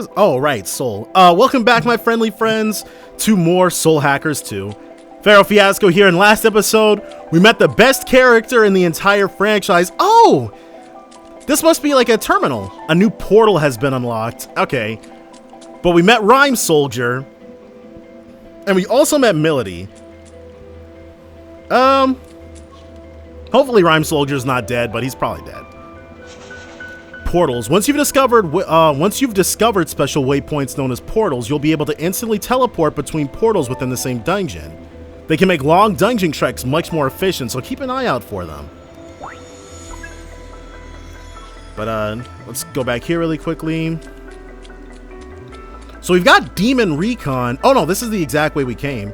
is... Oh, right, Soul. Welcome back, my friendly friends, to more Soul Hackers 2. Pharaoh Fiasco here. In last episode, we met the best character in the entire franchise. Oh! This must be like a terminal. A new portal has been unlocked. Okay. But we met Rhyme Soldier. And we also met Melody. Hopefully Rhyme Soldier's not dead, but he's probably dead. Portals. Once you've discovered special waypoints known as portals, you'll be able to instantly teleport between portals within the same dungeon. They can make long dungeon treks much more efficient, so keep an eye out for them. But let's go back here really quickly. So we've got Demon Recon. Oh no, this is the exact way we came.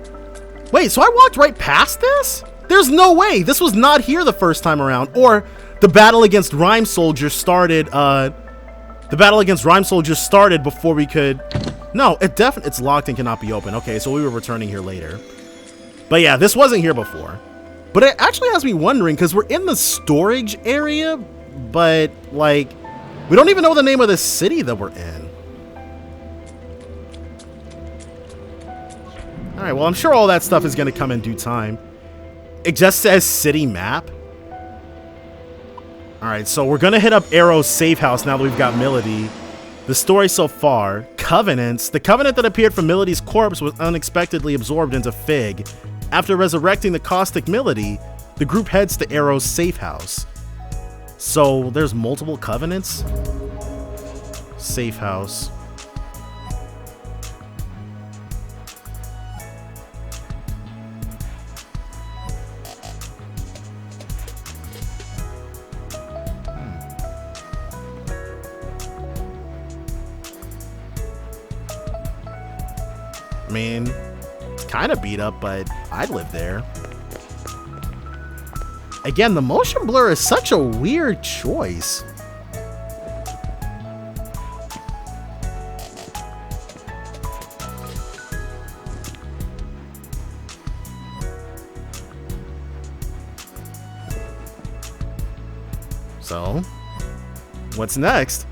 Wait, so I walked right past this? There's no way. This was not here the first time around. Or the battle against Rhyme Soldier started. The battle against Rhyme Soldier started before we could. No, it's locked and cannot be opened. Okay, so we were returning here later. But yeah, this wasn't here before. But it actually has me wondering, because we're in the storage area, but like, we don't even know the name of the city that we're in. All right, well, I'm sure all that stuff is going to come in due time. It just says city map. All right, so we're going to hit up Arrow's safe house now that we've got Melody. The story so far, Covenants. The Covenant that appeared from Melody's corpse was unexpectedly absorbed into Fig. After resurrecting the caustic Melody, the group heads to Arrow's safe house. So there's multiple Covenants? Safe house. I mean, it's kind of beat up, but I'd live there. Again, the motion blur is such a weird choice. So, what's next?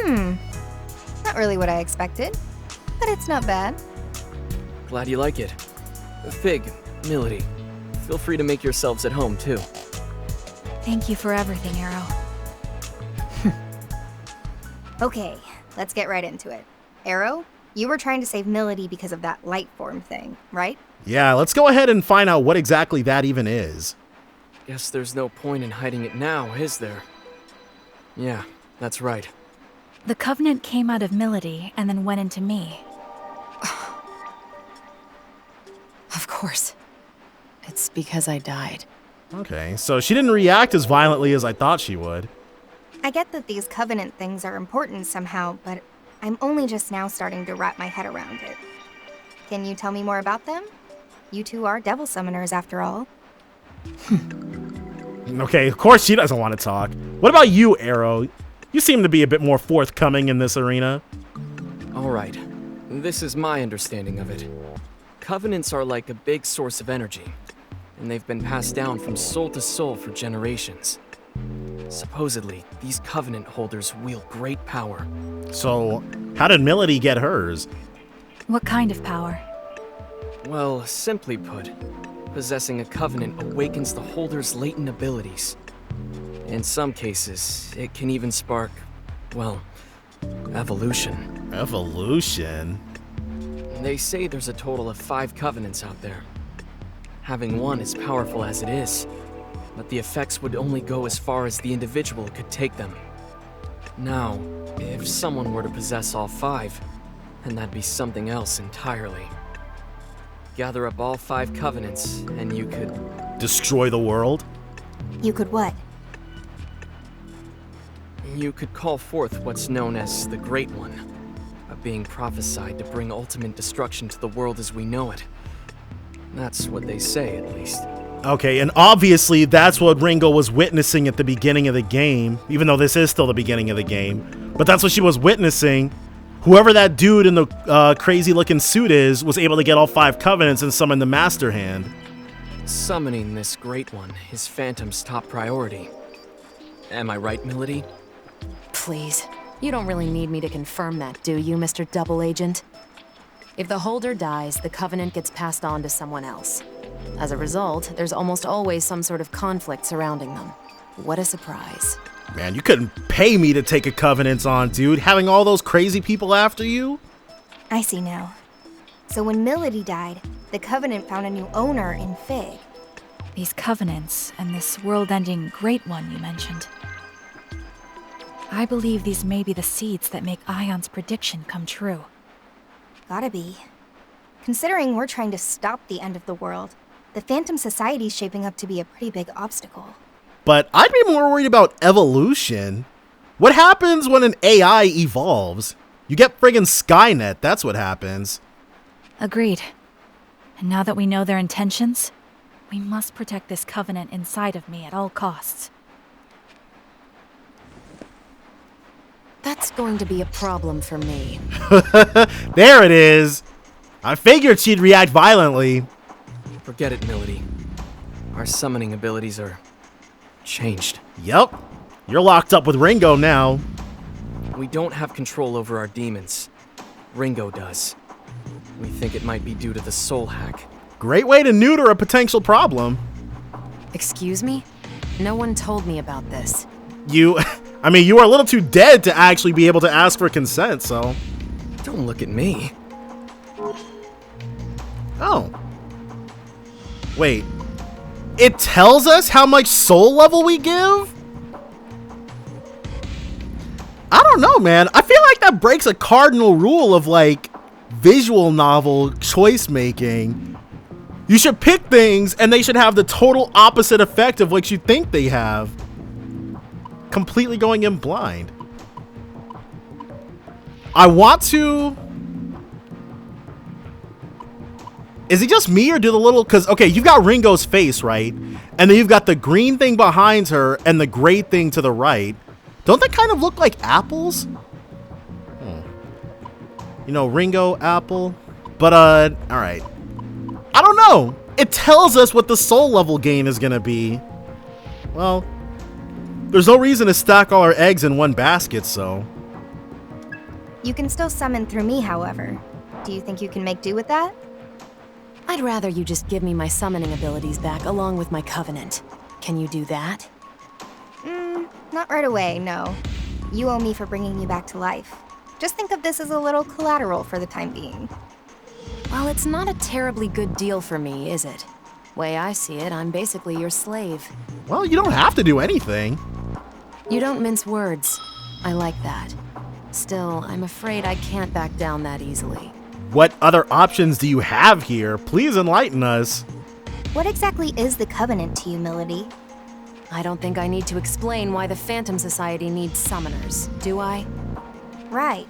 Not really what I expected, but it's not bad. Glad you like it. Fig, Melody, feel free to make yourselves at home, too. Thank you for everything, Arrow. Okay, let's get right into it. Arrow, you were trying to save Melody because of that light form thing, right? Yeah, let's go ahead and find out what exactly that even is. Guess there's no point in hiding it now, is there? Yeah, that's right. The Covenant came out of Melody and then went into me. Of course. It's because I died. Okay, so she didn't react as violently as I thought she would. I get that these Covenant things are important somehow, but I'm only just now starting to wrap my head around it. Can you tell me more about them? You two are devil summoners after all. Okay, of course she doesn't want to talk. What about you, Arrow? You seem to be a bit more forthcoming in this arena. Alright, this is my understanding of it. Covenants are like a big source of energy, and they've been passed down from soul to soul for generations. Supposedly, these Covenant holders wield great power. So, how did Melody get hers? What kind of power? Well, simply put, possessing a Covenant awakens the holder's latent abilities. In some cases, it can even spark, well, evolution. Evolution? They say there's a total of 5 Covenants out there. Having one is powerful as it is, but the effects would only go as far as the individual could take them. Now, if someone were to possess all 5, then that'd be something else entirely. Gather up all 5 Covenants, and you could... Destroy the world? You could what? You could call forth what's known as the Great One, a being prophesied to bring ultimate destruction to the world as we know it. That's what they say, at least. Okay, and obviously that's what Ringo was witnessing at the beginning of the game, even though this is still the beginning of the game. But that's what she was witnessing. Whoever that dude in the crazy-looking suit is was able to get all 5 Covenants and summon the Master Hand. Summoning this Great One is Phantom's top priority. Am I right, Melody? Please, You don't really need me to confirm that, do you, Mr. Double Agent? If the holder dies, the Covenant gets passed on to someone else. As a result, there's almost always some sort of conflict surrounding them. What a surprise. Man, you couldn't pay me to take a Covenant on, dude. Having all those crazy people after you? I see now. So when Milady died, the Covenant found a new owner in Fig. These covenants and this world-ending great one you mentioned. I believe these may be the seeds that make Ion's prediction come true. Gotta be. Considering we're trying to stop the end of the world, the Phantom Society's shaping up to be a pretty big obstacle. But I'd be more worried about evolution. What happens when an AI evolves? You get friggin' Skynet, that's what happens. Agreed. And now that we know their intentions, we must protect this covenant inside of me at all costs. That's going to be a problem for me. There it is. I figured she'd react violently. Forget it, Milady. Our summoning abilities are changed. Yep. You're locked up with Ringo now. We don't have control over our demons. Ringo does. We think it might be due to the soul hack. Great way to neuter a potential problem. Excuse me? No one told me about this. You are a little too dead to actually be able to ask for consent, so. Don't look at me. Oh. Wait. It tells us how much soul level we give? I don't know, man. I feel like that breaks a cardinal rule of, like, visual novel choice making. You should pick things and they should have the total opposite effect of what you think they have. Completely going in blind. I want to... Is it just me or do the little... Because, okay, you've got Ringo's face, right? And then you've got the green thing behind her and the gray thing to the right. Don't they kind of look like apples? You know, Ringo, apple. But, alright. I don't know. It tells us what the soul level gain is gonna be. Well, there's no reason to stack all our eggs in one basket, so... You can still summon through me, however. Do you think you can make do with that? I'd rather you just give me my summoning abilities back along with my Covenant. Can you do that? Not right away, no. You owe me for bringing you back to life. Just think of this as a little collateral for the time being. Well, it's not a terribly good deal for me, is it? Way I see it, I'm basically your slave. Well, you don't have to do anything. You don't mince words. I like that. Still, I'm afraid I can't back down that easily. What other options do you have here? Please enlighten us. What exactly is the Covenant to you, Milady? I don't think I need to explain why the Phantom Society needs summoners, do I? Right.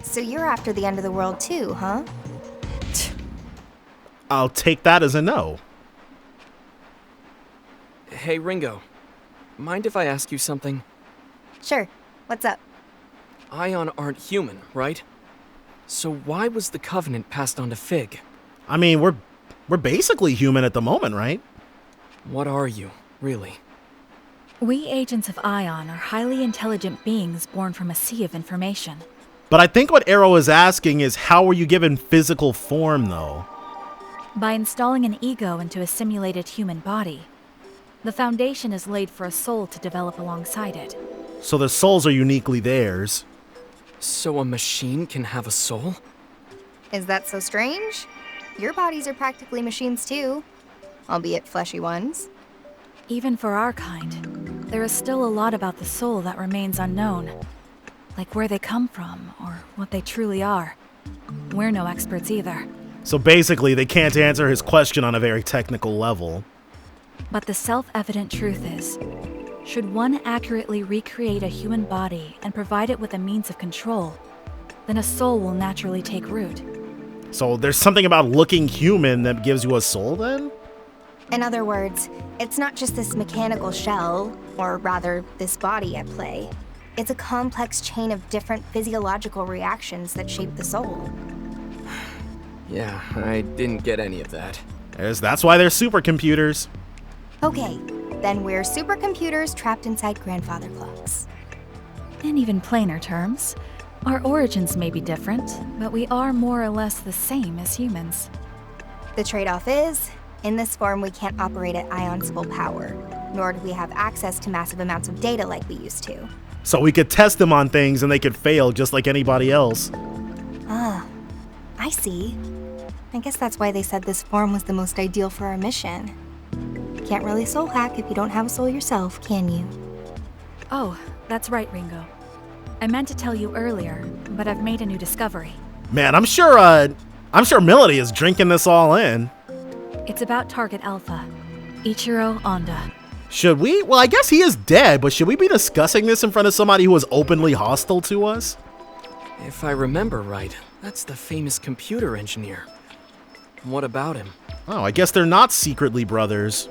So you're after the end of the world too, huh? I'll take that as a no. Hey, Ringo. Mind if I ask you something? Sure. What's up? Ion aren't human, right? So why was the Covenant passed on to Fig? I mean, we're basically human at the moment, right? What are you, really? We agents of Ion are highly intelligent beings born from a sea of information. But I think what Arrow is asking is how were you given physical form, though? By installing an ego into a simulated human body, the foundation is laid for a soul to develop alongside it. So the souls are uniquely theirs. So a machine can have a soul? Is that so strange? Your bodies are practically machines too, albeit fleshy ones. Even for our kind, there is still a lot about the soul that remains unknown. Like where they come from, or what they truly are. We're no experts either. So basically, they can't answer his question on a very technical level. But the self-evident truth is, should one accurately recreate a human body and provide it with a means of control, then a soul will naturally take root. So there's something about looking human that gives you a soul, then? In other words, it's not just this mechanical shell, or rather, this body at play. It's a complex chain of different physiological reactions that shape the soul. Yeah, I didn't get any of that. That's why they're supercomputers. Okay, then we're supercomputers trapped inside grandfather clocks. In even plainer terms, our origins may be different, but we are more or less the same as humans. The trade-off is, in this form we can't operate at Ion's full power, nor do we have access to massive amounts of data like we used to. So we could test them on things and they could fail just like anybody else. I see. I guess that's why they said this form was the most ideal for our mission. Can't really soul hack if you don't have a soul yourself, can you? Oh, that's right, Ringo. I meant to tell you earlier, but I've made a new discovery. Man, I'm sure Melody is drinking this all in. It's about Target Alpha, Ichiro Honda. Should we? Well, I guess he is dead, but should we be discussing this in front of somebody who is openly hostile to us? If I remember right, that's the famous computer engineer. What about him? Oh, I guess they're not secretly brothers.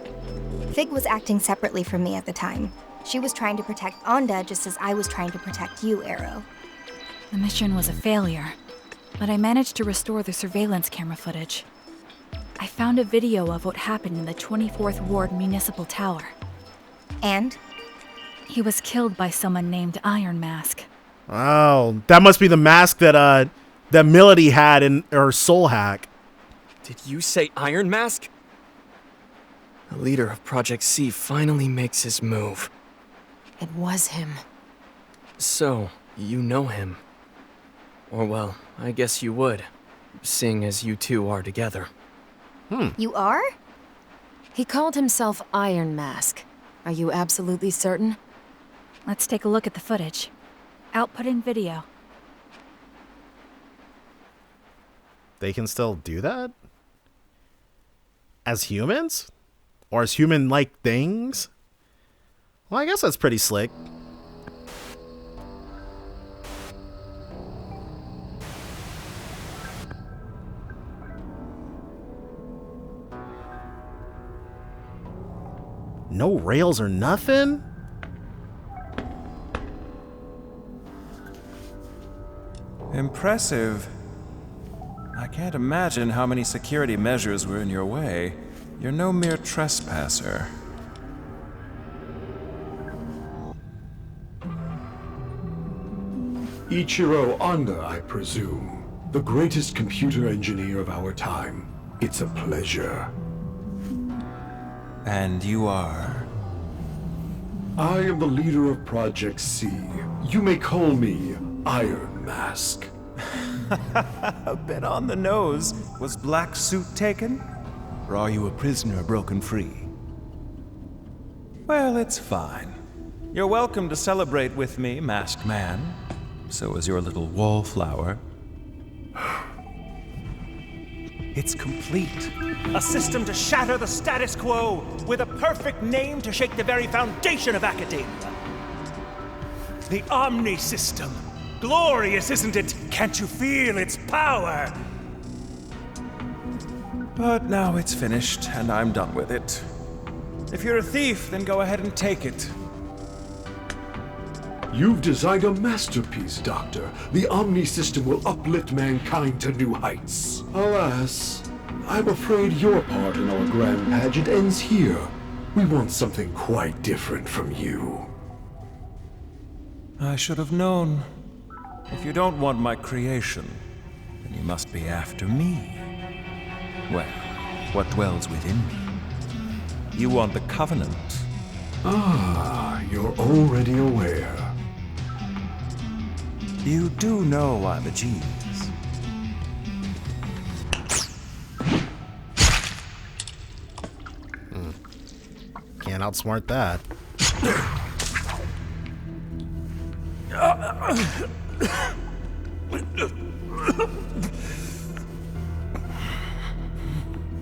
Fig was acting separately from me at the time. She was trying to protect Onda just as I was trying to protect you, Arrow. The mission was a failure, but I managed to restore the surveillance camera footage. I found a video of what happened in the 24th Ward Municipal Tower. And? He was killed by someone named Iron Mask. Oh, that must be the mask that Melody had in her soul hack. Did you say Iron Mask? The leader of Project C finally makes his move. It was him. So, you know him. Or well, I guess you would, seeing as you two are together. You are? He called himself Iron Mask. Are you absolutely certain? Let's take a look at the footage. Outputting video. They can still do that? As humans? Or as human-like things? Well, I guess that's pretty slick. No rails or nothing? Impressive. I can't imagine how many security measures were in your way. You're no mere trespasser. Ichiro Honda, I presume. The greatest computer engineer of our time. It's a pleasure. And you are? I am the leader of Project C. You may call me Iron Mask. A bit on the nose. Was Black Suit taken? Or are you a prisoner broken free? Well, it's fine. You're welcome to celebrate with me, Masked Man. So is your little wallflower. It's complete. A system to shatter the status quo, with a perfect name to shake the very foundation of academia. The Omni System. Glorious, isn't it? Can't you feel its power? But now it's finished, and I'm done with it. If you're a thief, then go ahead and take it. You've designed a masterpiece, Doctor. The Omni System will uplift mankind to new heights. Alas, I'm afraid your part in our grand pageant ends here. We want something quite different from you. I should have known. If you don't want my creation, then you must be after me. Well, what dwells within me? You want the Covenant. Ah, you're already aware. You do know I'm a genius. Can't outsmart that.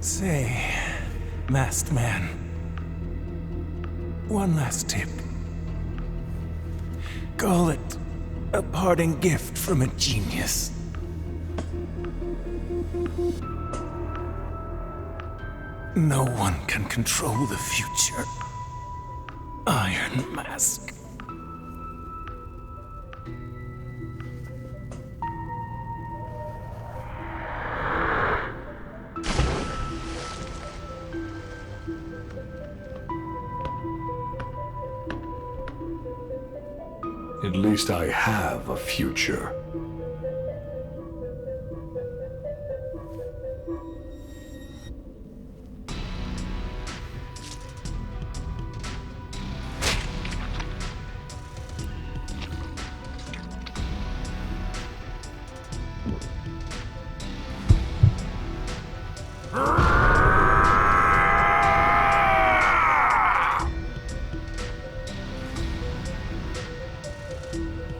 Say, Masked Man, one last tip. Call it a parting gift from a genius. No one can control the future. Iron Mask. It At least I have a future.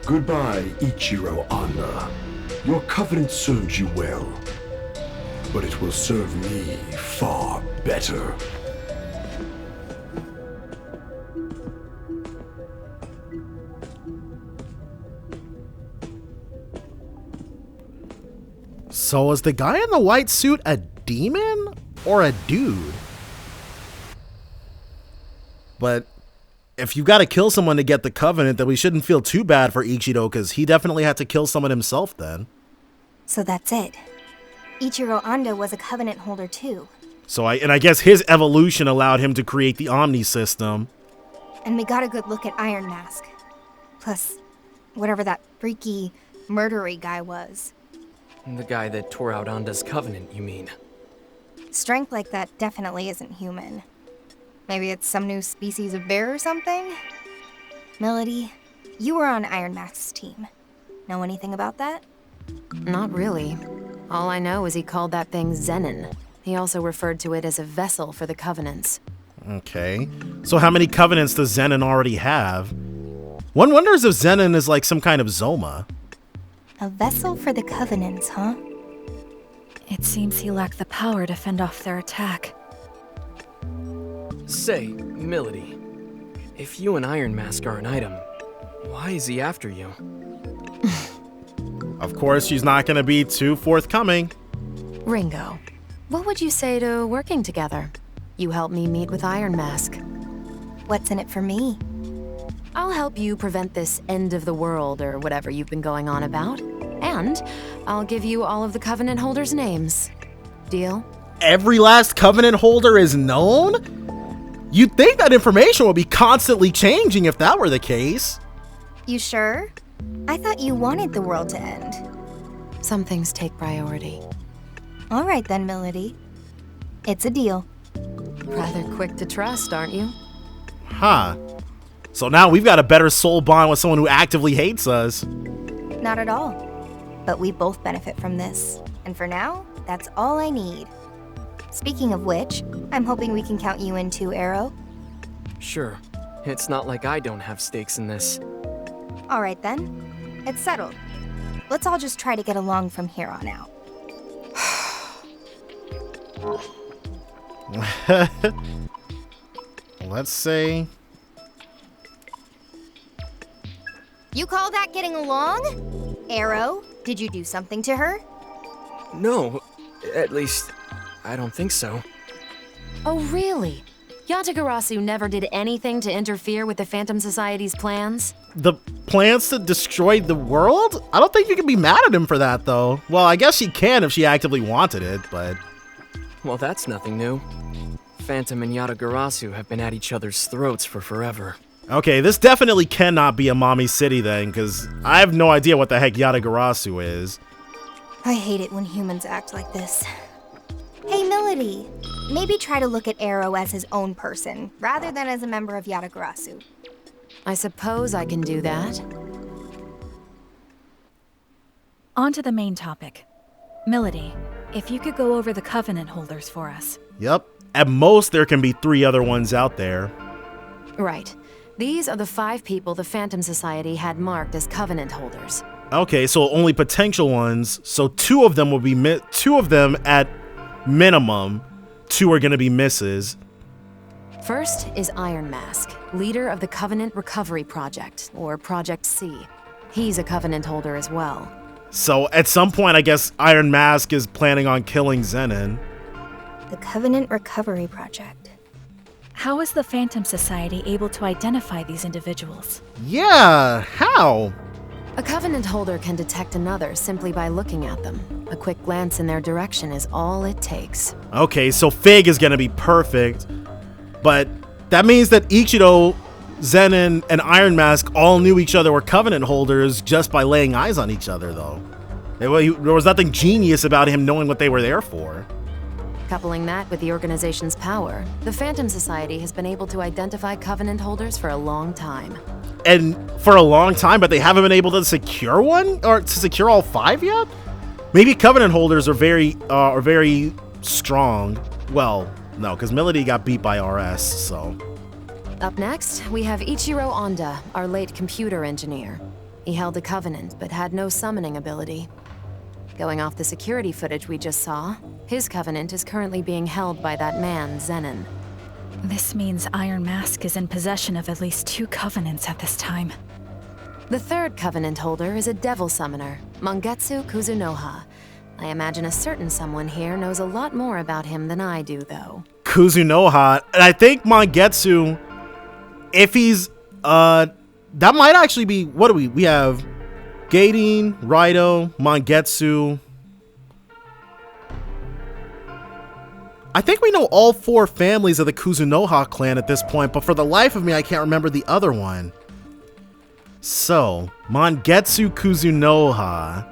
Goodbye, Ichiro Anna. Your covenant served you well, but it will serve me far better. So is the guy in the white suit a demon or a dude? But if you got to kill someone to get the covenant, then we shouldn't feel too bad for Ichiro, because he definitely had to kill someone himself then. So that's it. Ichiro Ando was a covenant holder too. So I guess his evolution allowed him to create the Omni system. And we got a good look at Iron Mask. Plus, whatever that freaky, murdery guy was. The guy that tore out Anda's covenant, you mean? Strength like that definitely isn't human. Maybe it's some new species of bear or something? Melody, you were on Iron Mask's team. Know anything about that? Not really. All I know is he called that thing Zenin. He also referred to it as a vessel for the Covenants. Okay. So how many covenants does Zenin already have? One wonders if Zenin is like some kind of Zoma. A vessel for the Covenants, huh? It seems he lacked the power to fend off their attack. Say, Milady, if you and Iron Mask are an item, why is he after you? Of course, she's not going to be too forthcoming. Ringo, what would you say to working together? You help me meet with Iron Mask. What's in it for me? I'll help you prevent this end of the world or whatever you've been going on about. And I'll give you all of the Covenant holders' names. Deal? Every last covenant holder is known? You'd think that information would be constantly changing if that were the case. You sure? I thought you wanted the world to end. Some things take priority. All right then, Melody. It's a deal. Rather quick to trust, aren't you? Huh. So now we've got a better soul bond with someone who actively hates us. Not at all. But we both benefit from this. And for now, that's all I need. Speaking of which, I'm hoping we can count you in too, Arrow. Sure. It's not like I don't have stakes in this. All right then. It's settled. Let's all just try to get along from here on out. Let's say... You call that getting along? Arrow, did you do something to her? No, at least, I don't think so. Oh, really? Yatagarasu never did anything to interfere with the Phantom Society's plans? The plans to destroy the world? I don't think you can be mad at him for that, though. Well, I guess she can if she actively wanted it, but... Well, that's nothing new. Phantom and Yatagarasu have been at each other's throats for forever. Okay, this definitely cannot be a mommy city then, because I have no idea what the heck Yatagarasu is. I hate it when humans act like this. Hey, Melody, maybe try to look at Arrow as his own person, rather than as a member of Yatagarasu. I suppose I can do that. On to the main topic. Melody, if you could go over the Covenant holders for us. Yep. At most, there can be 3 other ones out there. Right. These are the 5 people the Phantom Society had marked as Covenant holders. Okay, so only potential ones. So 2 of them will be 2 of them at minimum. 2 are going to be misses. First is Iron Mask, leader of the Covenant Recovery Project, or Project C. He's a Covenant holder as well. So at some point, I guess Iron Mask is planning on killing Zenin. The Covenant Recovery Project. How is the Phantom Society able to identify these individuals? Yeah, how? A Covenant holder can detect another simply by looking at them. A quick glance in their direction is all it takes. Okay, so Fig is gonna be perfect, but that means that Ichiro Zenin and Iron Mask all knew each other were Covenant holders just by laying eyes on each other, though. There was nothing genius about him knowing what they were there for. Coupling that with the organization's power, the Phantom Society has been able to identify Covenant holders for a long time. And for a long time, but they haven't been able to secure one? Or to secure all 5 yet? Maybe Covenant holders are very strong. Well, no, because Melody got beat by RS, so... Up next, we have Ichiro Onda, our late computer engineer. He held a Covenant, but had no summoning ability. Going off the security footage we just saw, his Covenant is currently being held by that man, Zenin. This means Iron Mask is in possession of at least 2 Covenants at this time. The third Covenant holder is a Devil Summoner, Mangetsu Kuzunoha. I imagine a certain someone here knows a lot more about him than I do, though. Kuzunoha, and I think Mangetsu, if he's, that might actually be, what do we have Gaiden, Raito, Mangetsu. I think we know all 4 families of the Kuzunoha clan at this point, but for the life of me, I can't remember the other one. So, Mangetsu Kuzunoha.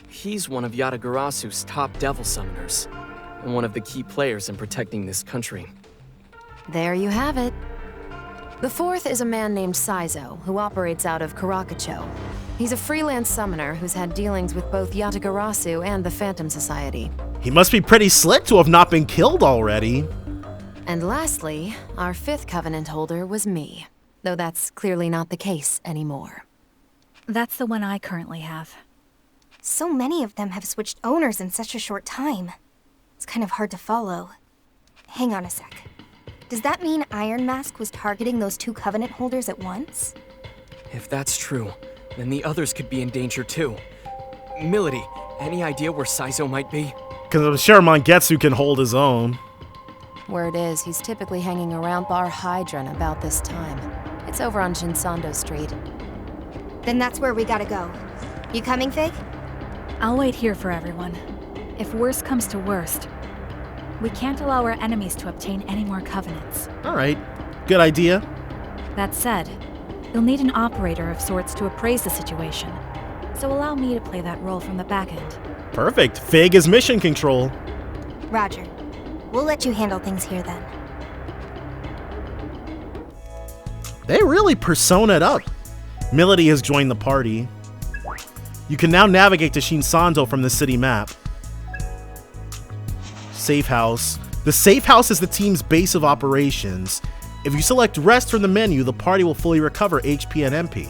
He's one of Yatagarasu's top devil summoners, and one of the key players in protecting this country. There you have it. The fourth is a man named Saizo, who operates out of Karakacho. He's a freelance summoner who's had dealings with both Yatagarasu and the Phantom Society. He must be pretty slick to have not been killed already. And lastly, our 5th Covenant holder was me, though that's clearly not the case anymore. That's the one I currently have. So many of them have switched owners in such a short time. It's kind of hard to follow. Hang on a sec. Does that mean Iron Mask was targeting those 2 Covenant holders at once? If that's true, then the others could be in danger too. Milady, any idea where Saizo might be? Because I'm sure Mangetsu can hold his own. Word is, he's typically hanging around Bar Hydron about this time. It's over on Shinsando Street. Then that's where we gotta go. You coming, Fig? I'll wait here for everyone. If worst comes to worst, we can't allow our enemies to obtain any more Covenants. Alright, good idea. That said, you'll need an operator of sorts to appraise the situation, so allow me to play that role from the back end. Perfect. Fig is mission control. Roger. We'll let you handle things here then. They really persona'd up. Milady has joined the party. You can now navigate to Shinsando from the city map. Safe house. The safe house is the team's base of operations. If you select rest from the menu, the party will fully recover HP and MP.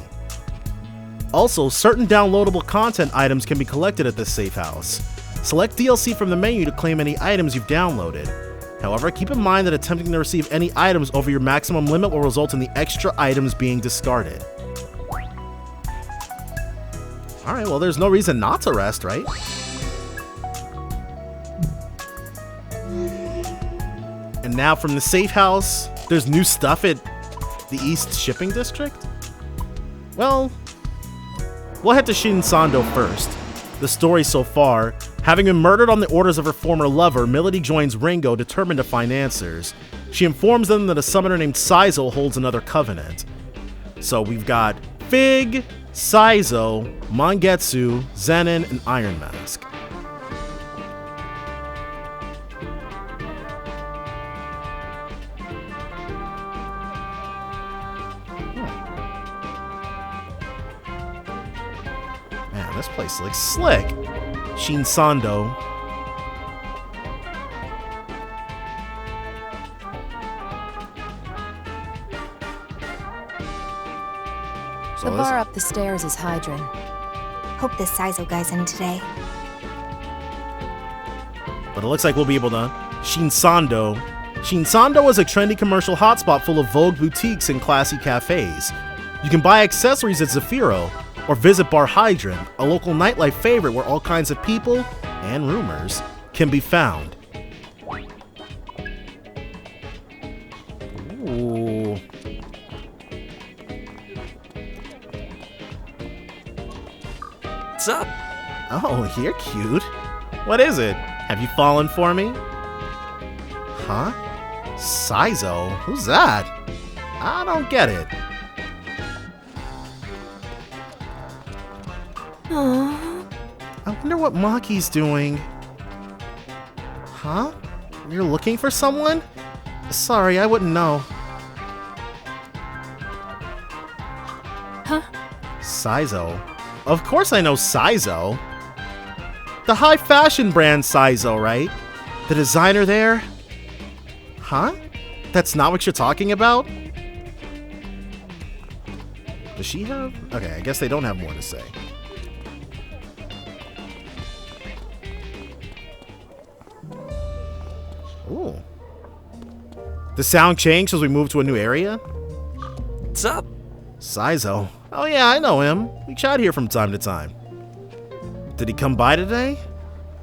Also, certain downloadable content items can be collected at this safe house. Select DLC from the menu to claim any items you've downloaded. However, keep in mind that attempting to receive any items over your maximum limit will result in the extra items being discarded. Alright, well there's no reason not to rest, right? And now from the safe house, there's new stuff at the East Shipping District? Well, we'll head to Shinsando first. The story so far: having been murdered on the orders of her former lover, Milady joins Ringo, determined to find answers. She informs them that a summoner named Saizo holds another covenant. So we've got Fig, Saizo, Mangetsu, Zenin, and Iron Mask. Man, this place looks slick. Shinsando. The bar up the stairs is Hydron. Hope this Saizo guy's in today. But it looks like we'll be able to. Shinsando. Shinsando is a trendy commercial hotspot full of vogue boutiques and classy cafes. You can buy accessories at Zafiro, or visit Bar Hydron, a local nightlife favorite where all kinds of people, and rumors, can be found. Ooh. What's up? Oh, you're cute. What is it? Have you fallen for me? Huh? Saizo? Who's that? I don't get it. Aww. I wonder what Maki's doing. Huh? You're looking for someone? Sorry, I wouldn't know. Huh? Saizo? Of course I know Saizo. The high fashion brand Saizo, right? The designer there? Huh? That's not what you're talking about? Does she have? Okay, I guess they don't have more to say. Ooh. The sound changed as we moved to a new area? What's up? Saizo. Oh yeah, I know him. We chat here from time to time. Did he come by today?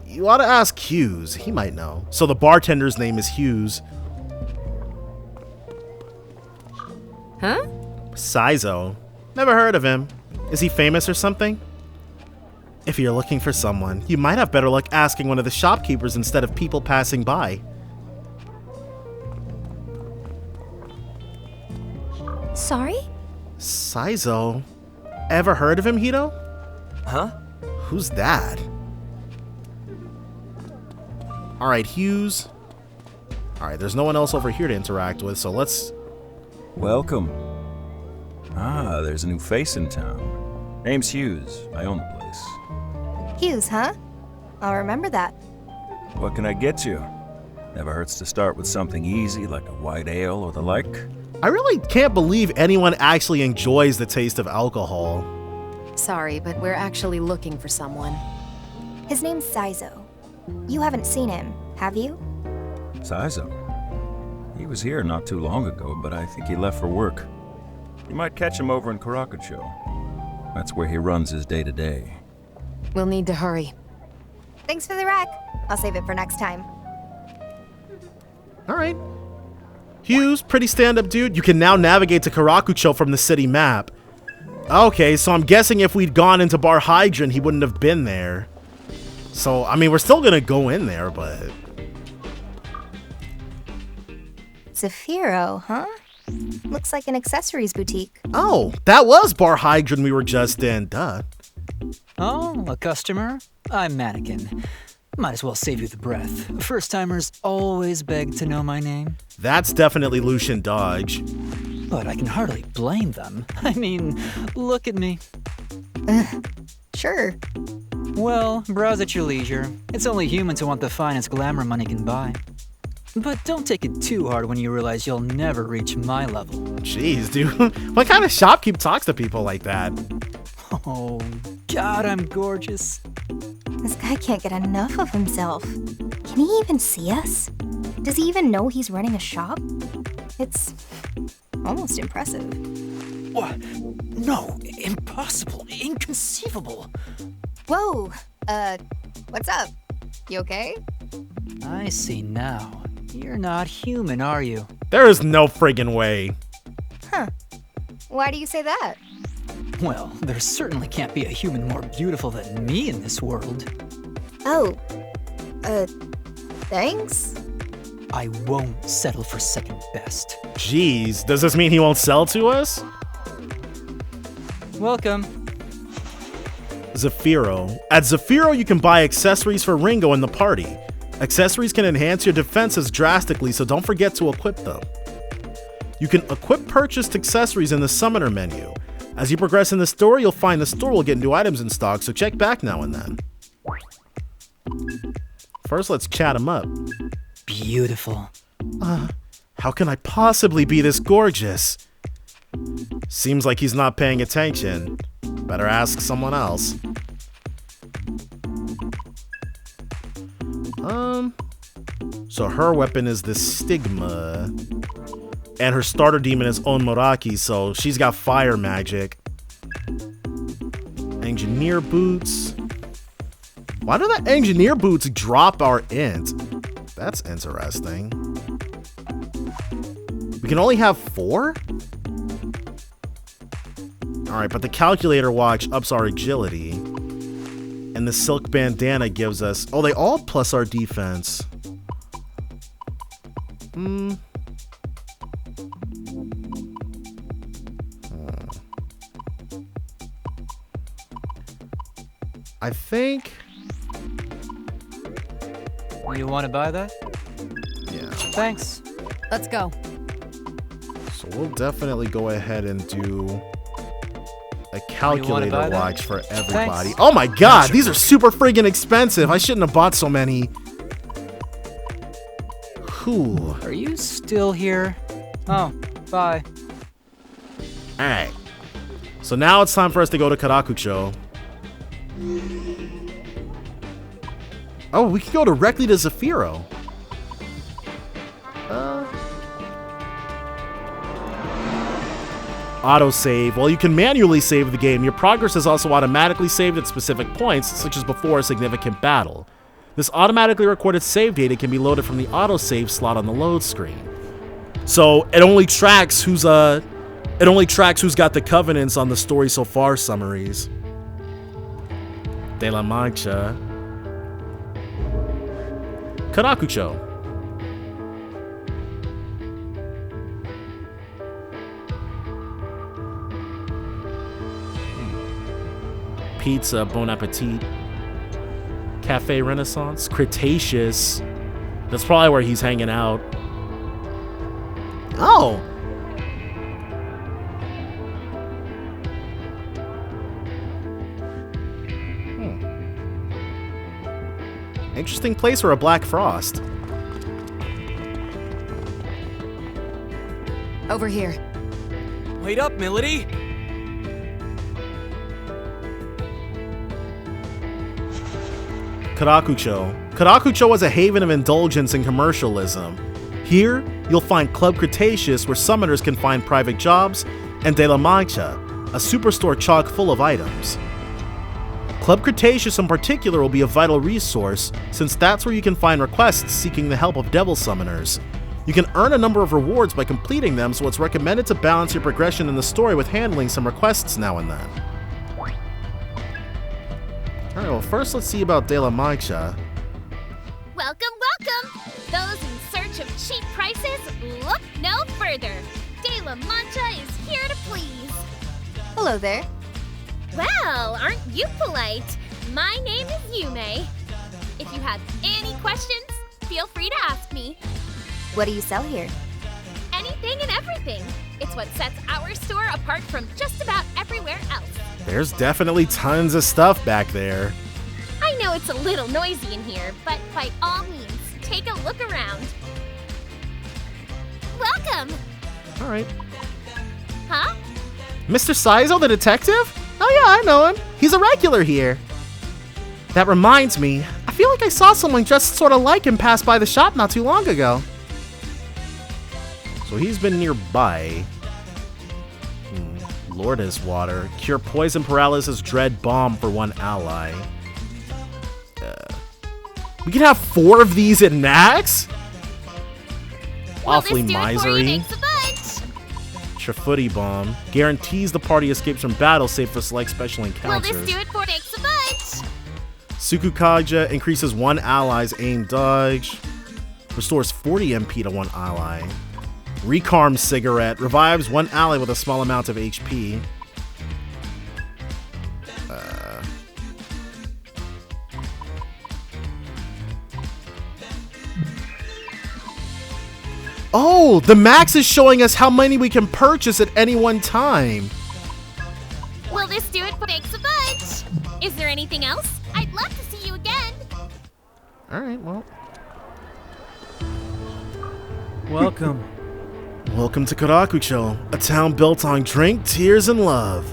You ought to ask Hughes. He might know. So the bartender's name is Hughes. Huh? Saizo. Never heard of him. Is he famous or something? If you're looking for someone, you might have better luck asking one of the shopkeepers instead of people passing by. Sorry? Saizo. Ever heard of him, Hito? Huh? Who's that? Alright, Hughes. Alright, there's no one else over here to interact with, so let's... Welcome. Ah, there's a new face in town. Name's Hughes. I own the place. Hughes, huh? I'll remember that. What can I get you? Never hurts to start with something easy like a white ale or the like. I really can't believe anyone actually enjoys the taste of alcohol. Sorry, but we're actually looking for someone. His name's Saizo. You haven't seen him, have you? Saizo. He was here not too long ago, but I think he left for work. You might catch him over in Karakucho. That's where he runs his day-to-day. We'll need to hurry. Thanks for the rec. I'll save it for next time. Alright. Hughes, pretty stand-up dude. You can now navigate to Karakucho from the city map. Okay, so I'm guessing if we'd gone into Bar Hydrant, he wouldn't have been there. So, I mean, we're still gonna go in there, but... Zafiro, huh? Looks like an accessories boutique. Oh, that was Bar Hydrant we were just in. Duh. Oh, a customer? I'm Mannequin. Might as well save you the breath. First-timers always beg to know my name. That's definitely Lucian Dodge. But I can hardly blame them. I mean, look at me. Sure. Well, browse at your leisure. It's only human to want the finest glamour money can buy. But don't take it too hard when you realize you'll never reach my level. Jeez, dude. What kind of shopkeep talks to people like that? Oh, God, I'm gorgeous. This guy can't get enough of himself. Can he even see us? Does he even know he's running a shop? It's almost impressive. What? No, impossible, inconceivable. Whoa, what's up? You okay? I see now. You're not human, are you? There is no friggin' way. Huh. Why do you say that? Well, there certainly can't be a human more beautiful than me in this world. Oh, thanks? I won't settle for second best. Jeez, does this mean he won't sell to us? Welcome. Zafiro. At Zafiro, you can buy accessories for Ringo and the party. Accessories can enhance your defenses drastically, so don't forget to equip them. You can equip purchased accessories in the summoner menu. As you progress in the story, you'll find the store will get new items in stock, so check back now and then. First, let's chat him up. Beautiful. How can I possibly be this gorgeous? Seems like he's not paying attention. Better ask someone else. So her weapon is the Stigma. And her starter demon is Onmoraki, so she's got fire magic. Engineer boots. Why do the engineer boots drop our int? That's interesting. We can only have 4? Alright, but the calculator watch ups our agility. And the silk bandana gives us... Oh, they all plus our defense. I think... You want to buy that? Yeah. Thanks. Let's go. So we'll definitely go ahead and do a calculator buy that? watch for everybody. Thanks. Oh my god, these are super friggin' expensive. I shouldn't have bought so many. Whew. Are you still here? Oh, bye. Alright. So now it's time for us to go to Karakucho. Oh, we can go directly to Zafiro. Autosave. While you can manually save the game, your progress is also automatically saved at specific points, such as before a significant battle. This automatically recorded save data can be loaded from the autosave slot on the load screen. So it only tracks who's got the covenants on the story so far summaries. De la Mancha. Karakucho. Pizza, Bon Appetit. Cafe Renaissance, Cretaceous. That's probably where he's hanging out. Oh! Interesting place for a Black Frost. Over here. Wait up, Milady! Karakucho. Karakucho is a haven of indulgence and commercialism. Here, you'll find Club Cretaceous, where summoners can find private jobs, and De La Mancha, a superstore chock full of items. Club Cretaceous in particular will be a vital resource, since that's where you can find requests seeking the help of devil summoners. You can earn a number of rewards by completing them, so it's recommended to balance your progression in the story with handling some requests now and then. Alright, well first let's see about De La Mancha. Welcome, welcome! Those in search of cheap prices, look no further. De La Mancha is here to please. Hello there. Well, aren't you polite? My name is Yume. If you have any questions, feel free to ask me. What do you sell here? Anything and everything. It's what sets our store apart from just about everywhere else. There's definitely tons of stuff back there. I know it's a little noisy in here, but by all means, take a look around. Welcome! Alright. Huh? Mr. Saizo, the detective? Oh yeah, I know him. He's a regular here. That reminds me, I feel like I saw someone just sort of like him pass by the shop not too long ago. So he's been nearby. Lourdes water. Cure poison paralysis dread bomb for one ally. We can have 4 of these at max? Awfully misery. Trifooty bomb. Guarantees the party escapes from battle save for select special encounters. Will this do it for takes a bunch? Sukukaja increases one ally's aim dodge. Restores 40 MP to one ally. Recarm cigarette revives one ally with a small amount of HP. Oh, the max is showing us how many we can purchase at any one time. Will this do it for takes a bunch? Is there anything else? I'd love to see you again. Alright, well. Welcome. Welcome to Karakucho, a town built on drink, tears, and love.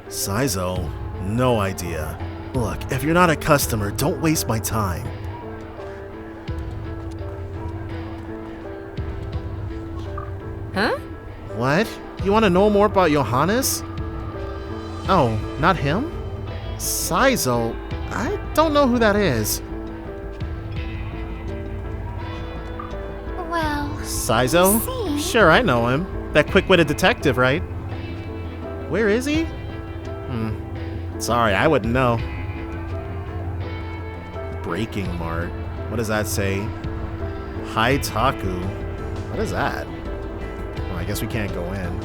Saizo, no idea. Look, if you're not a customer, don't waste my time. Huh? What? You want to know more about Johannes? Oh, not him? Saizo? I don't know who that is. Well, Saizo? see. Sure, I know him. That quick-witted detective, right? Where is he? Sorry, I wouldn't know. Breaking Mart. What does that say? Haitaku. What is that? Oh, I guess we can't go in.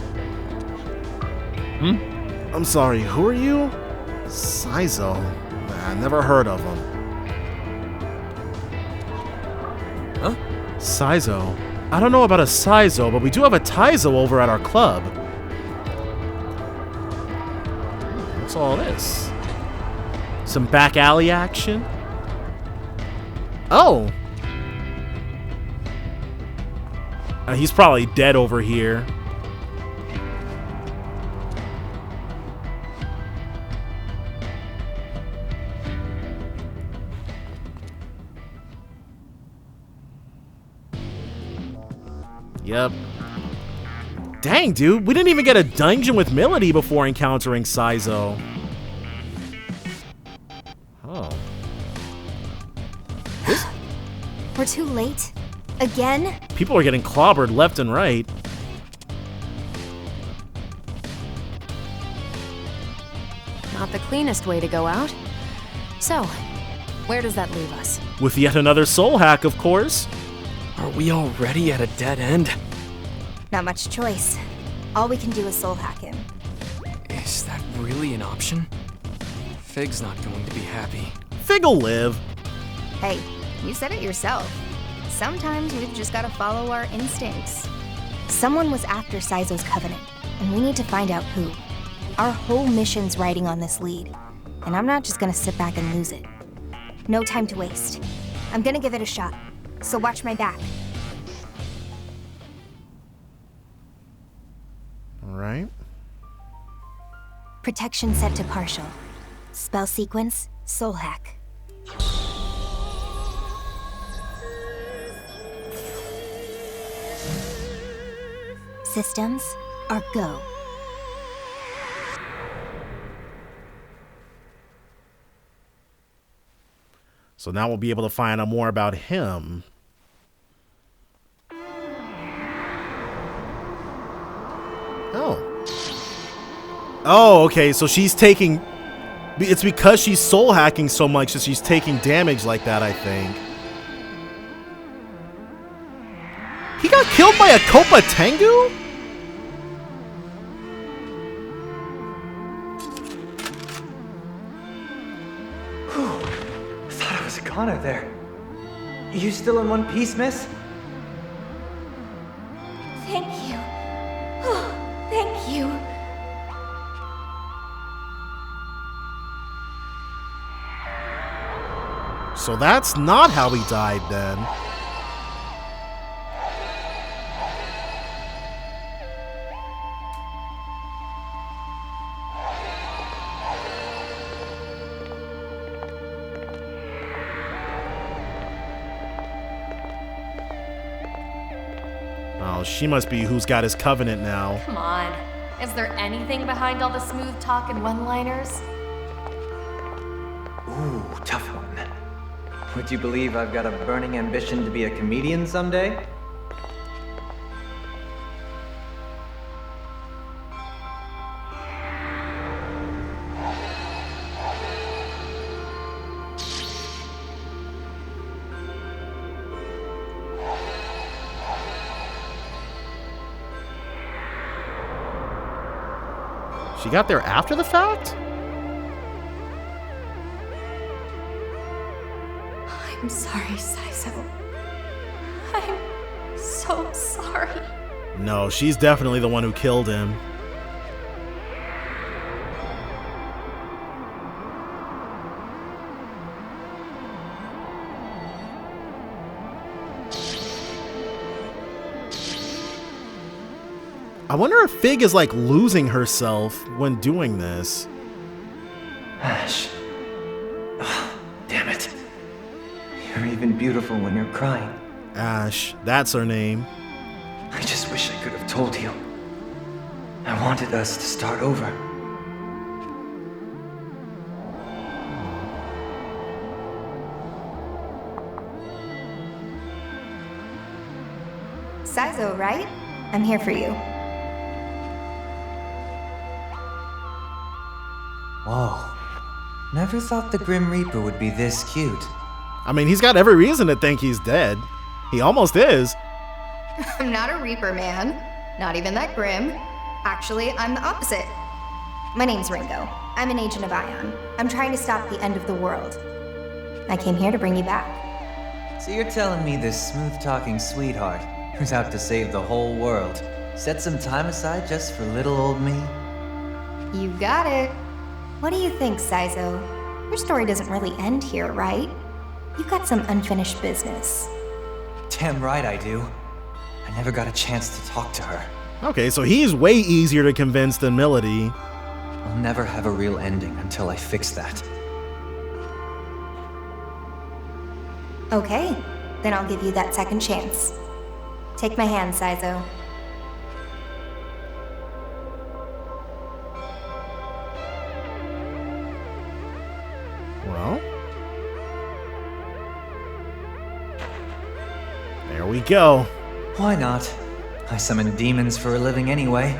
I'm sorry, who are you? Saizo. I never heard of him. Huh? Saizo. I don't know about a Saizo, but we do have a Taizo over at our club. What's all this? Some back alley action? Oh! He's probably dead over here. Yep. Dang, dude. We didn't even get a dungeon with Melody before encountering Saizo. Oh. We're too late? Again? People are getting clobbered left and right. Not the cleanest way to go out. So, where does that leave us? With yet another soul hack, of course. Are we already at a dead end? Not much choice. All we can do is soul hack him. Is that really an option? Fig's not going to be happy. Fig'll live. Hey, you said it yourself. Sometimes we've just gotta follow our instincts. Someone was after Saizo's covenant, and we need to find out who. Our whole mission's riding on this lead, and I'm not just gonna sit back and lose it. No time to waste. I'm gonna give it a shot, so watch my back. Alright. Protection set to partial. Spell sequence, soul hack. Systems are go. So now we'll be able to find out more about him. Oh. Oh, okay, so she's taking... It's because she's soul hacking so much that she's taking damage like that, I think. He got killed by a Kopa Tengu? Thought I was a goner there. You still in one piece, miss? Thank you. Oh, thank you. So that's not how he died then. Oh, she must be who's got his covenant now. Come on. Is there anything behind all the smooth talk and one-liners? Ooh, tough one. Would you believe I've got a burning ambition to be a comedian someday? She got there after the fact? I'm sorry, Saizo. I'm so sorry. No, she's definitely the one who killed him. I wonder if Fig is like losing herself when doing this. Ash. Oh, damn it. You're even beautiful when you're crying. Ash, that's her name. I just wish I could have told you. I wanted us to start over. Saizo, right? I'm here for you. Whoa. Never thought the Grim Reaper would be this cute. I mean, he's got every reason to think he's dead. He almost is. I'm not a Reaper, man. Not even that grim. Actually, I'm the opposite. My name's Ringo. I'm an agent of Ion. I'm trying to stop the end of the world. I came here to bring you back. So you're telling me this smooth-talking sweetheart, who's out to save the whole world, set some time aside just for little old me? You got it. What do you think, Saizo? Your story doesn't really end here, right? You've got some unfinished business. Damn right I do. I never got a chance to talk to her. Okay, so he's way easier to convince than Melody. I'll never have a real ending until I fix that. Okay, then I'll give you that second chance. Take my hand, Saizo. Well, there we go. Why not? I summon demons for a living anyway.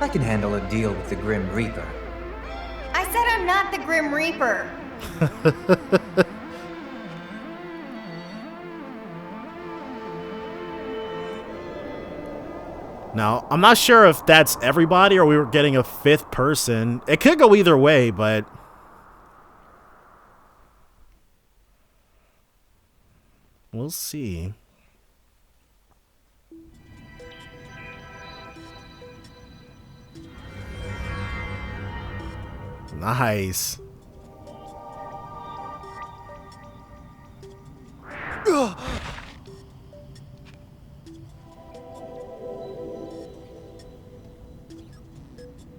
I can handle a deal with the Grim Reaper. I said I'm not the Grim Reaper. Now, I'm not sure if that's everybody or we were getting a fifth person. It could go either way, but... we'll see. Nice.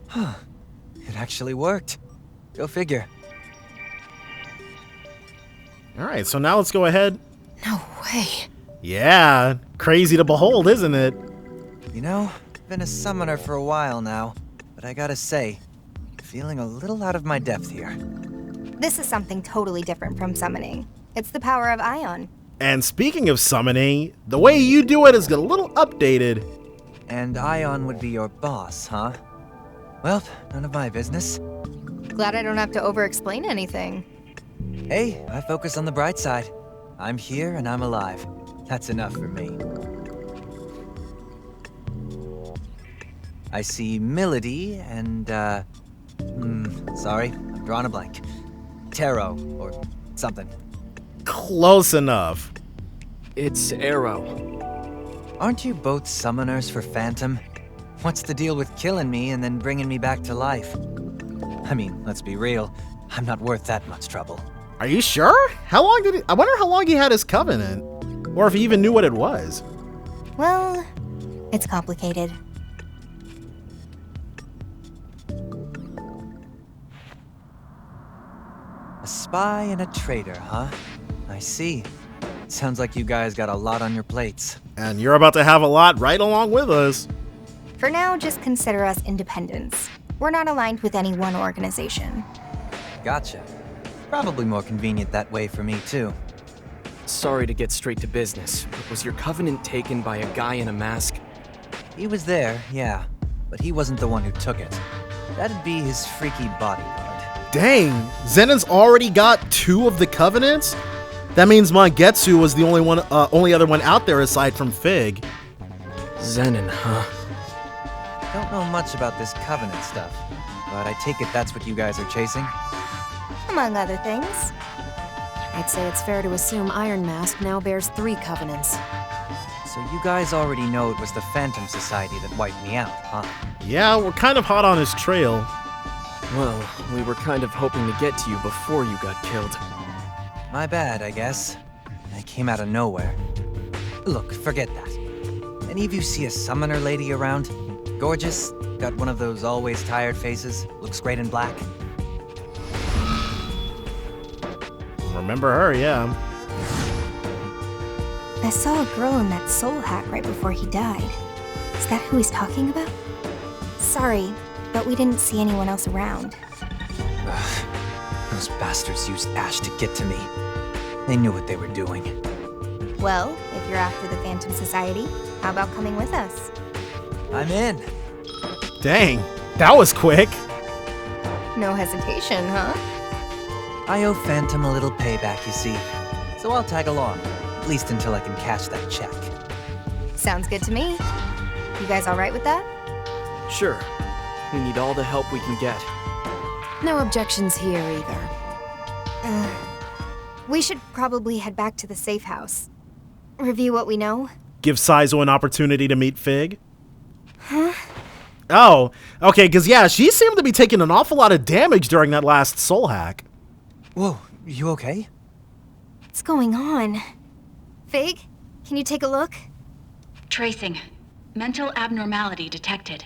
Huh. It actually worked. Go figure. Alright, so now let's go ahead. No way. Yeah, crazy to behold, isn't it? You know, I've been a summoner for a while now, but I gotta say, feeling a little out of my depth here. This is something totally different from summoning. It's the power of Ion. And speaking of summoning, the way you do it is a little updated. And Ion would be your boss, huh? Well, none of my business. Glad I don't have to over-explain anything. Hey, I focus on the bright side. I'm here and I'm alive. That's enough for me. I see Melody and, sorry, I'm drawing a blank. Tarot, or something. Close enough. It's Arrow. Aren't you both summoners for Phantom? What's the deal with killing me and then bringing me back to life? I mean, let's be real. I'm not worth that much trouble. Are you sure? How long did he... I wonder how long he had his covenant. Or if he even knew what it was. Well, it's complicated. A spy and a traitor, huh? I see. Sounds like you guys got a lot on your plates. And you're about to have a lot right along with us. For now, just consider us independents. We're not aligned with any one organization. Gotcha. Probably more convenient that way for me, too. Sorry to get straight to business, but was your covenant taken by a guy in a mask? He was there, yeah, but he wasn't the one who took it. That'd be his freaky bodyguard. Dang, Zenon's already got 2 of the covenants? That means Mangetsu was the only other one out there aside from Fig. Zenon, huh? Don't know much about this covenant stuff, but I take it that's what you guys are chasing? Among other things. I'd say it's fair to assume Iron Mask now bears 3 covenants. So you guys already know it was the Phantom Society that wiped me out, huh? Yeah, we're kind of hot on his trail. Well, we were kind of hoping to get to you before you got killed. My bad, I guess. I came out of nowhere. Look, forget that. Any of you see a summoner lady around? Gorgeous, got one of those always tired faces, looks great in black. Remember her, yeah. I saw a girl in that soul hat right before he died. Is that who he's talking about? Sorry, but we didn't see anyone else around. Ugh, those bastards used Ash to get to me. They knew what they were doing. Well, if you're after the Phantom Society, how about coming with us? I'm in. Dang, that was quick. No hesitation, huh? I owe Phantom a little payback, you see. So I'll tag along, at least until I can cash that check. Sounds good to me. You guys all right with that? Sure. We need all the help we can get. No objections here either. We should probably head back to the safe house. Review what we know. Give Saizo an opportunity to meet Fig? Huh? Oh, okay, because yeah, she seemed to be taking an awful lot of damage during that last soul hack. Whoa, you okay? What's going on? Fig, can you take a look? Tracing. Mental abnormality detected.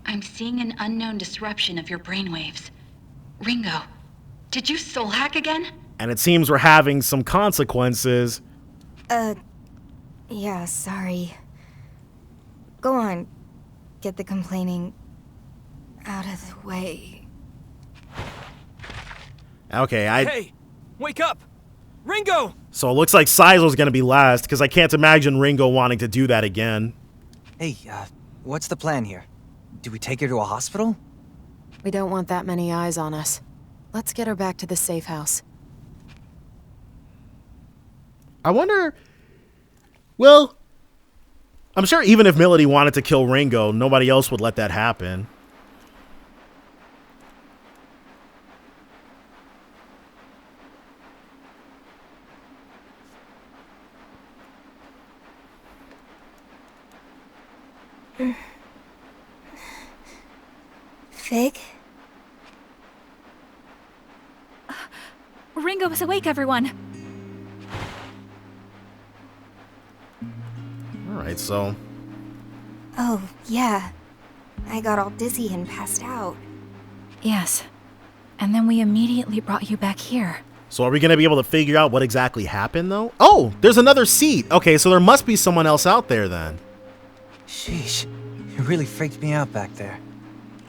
I'm seeing an unknown disruption of your brainwaves. Ringo, did you soul hack again? And it seems we're having some consequences. Yeah, sorry. Go on. Get the complaining out of the way. Okay, Hey! Wake up! Ringo! So it looks like Saizo's gonna be last, because I can't imagine Ringo wanting to do that again. Hey, what's the plan here? Do we take her to a hospital? We don't want that many eyes on us. Let's get her back to the safe house. I wonder... Well, I'm sure even if Melody wanted to kill Ringo, nobody else would let that happen. Fig? Ringo is awake, everyone. Alright, so... Oh, yeah. I got all dizzy and passed out. Yes. And then we immediately brought you back here. So are we going to be able to figure out what exactly happened, though? Oh, there's another seat. Okay, so there must be someone else out there, then. Sheesh, you really freaked me out back there.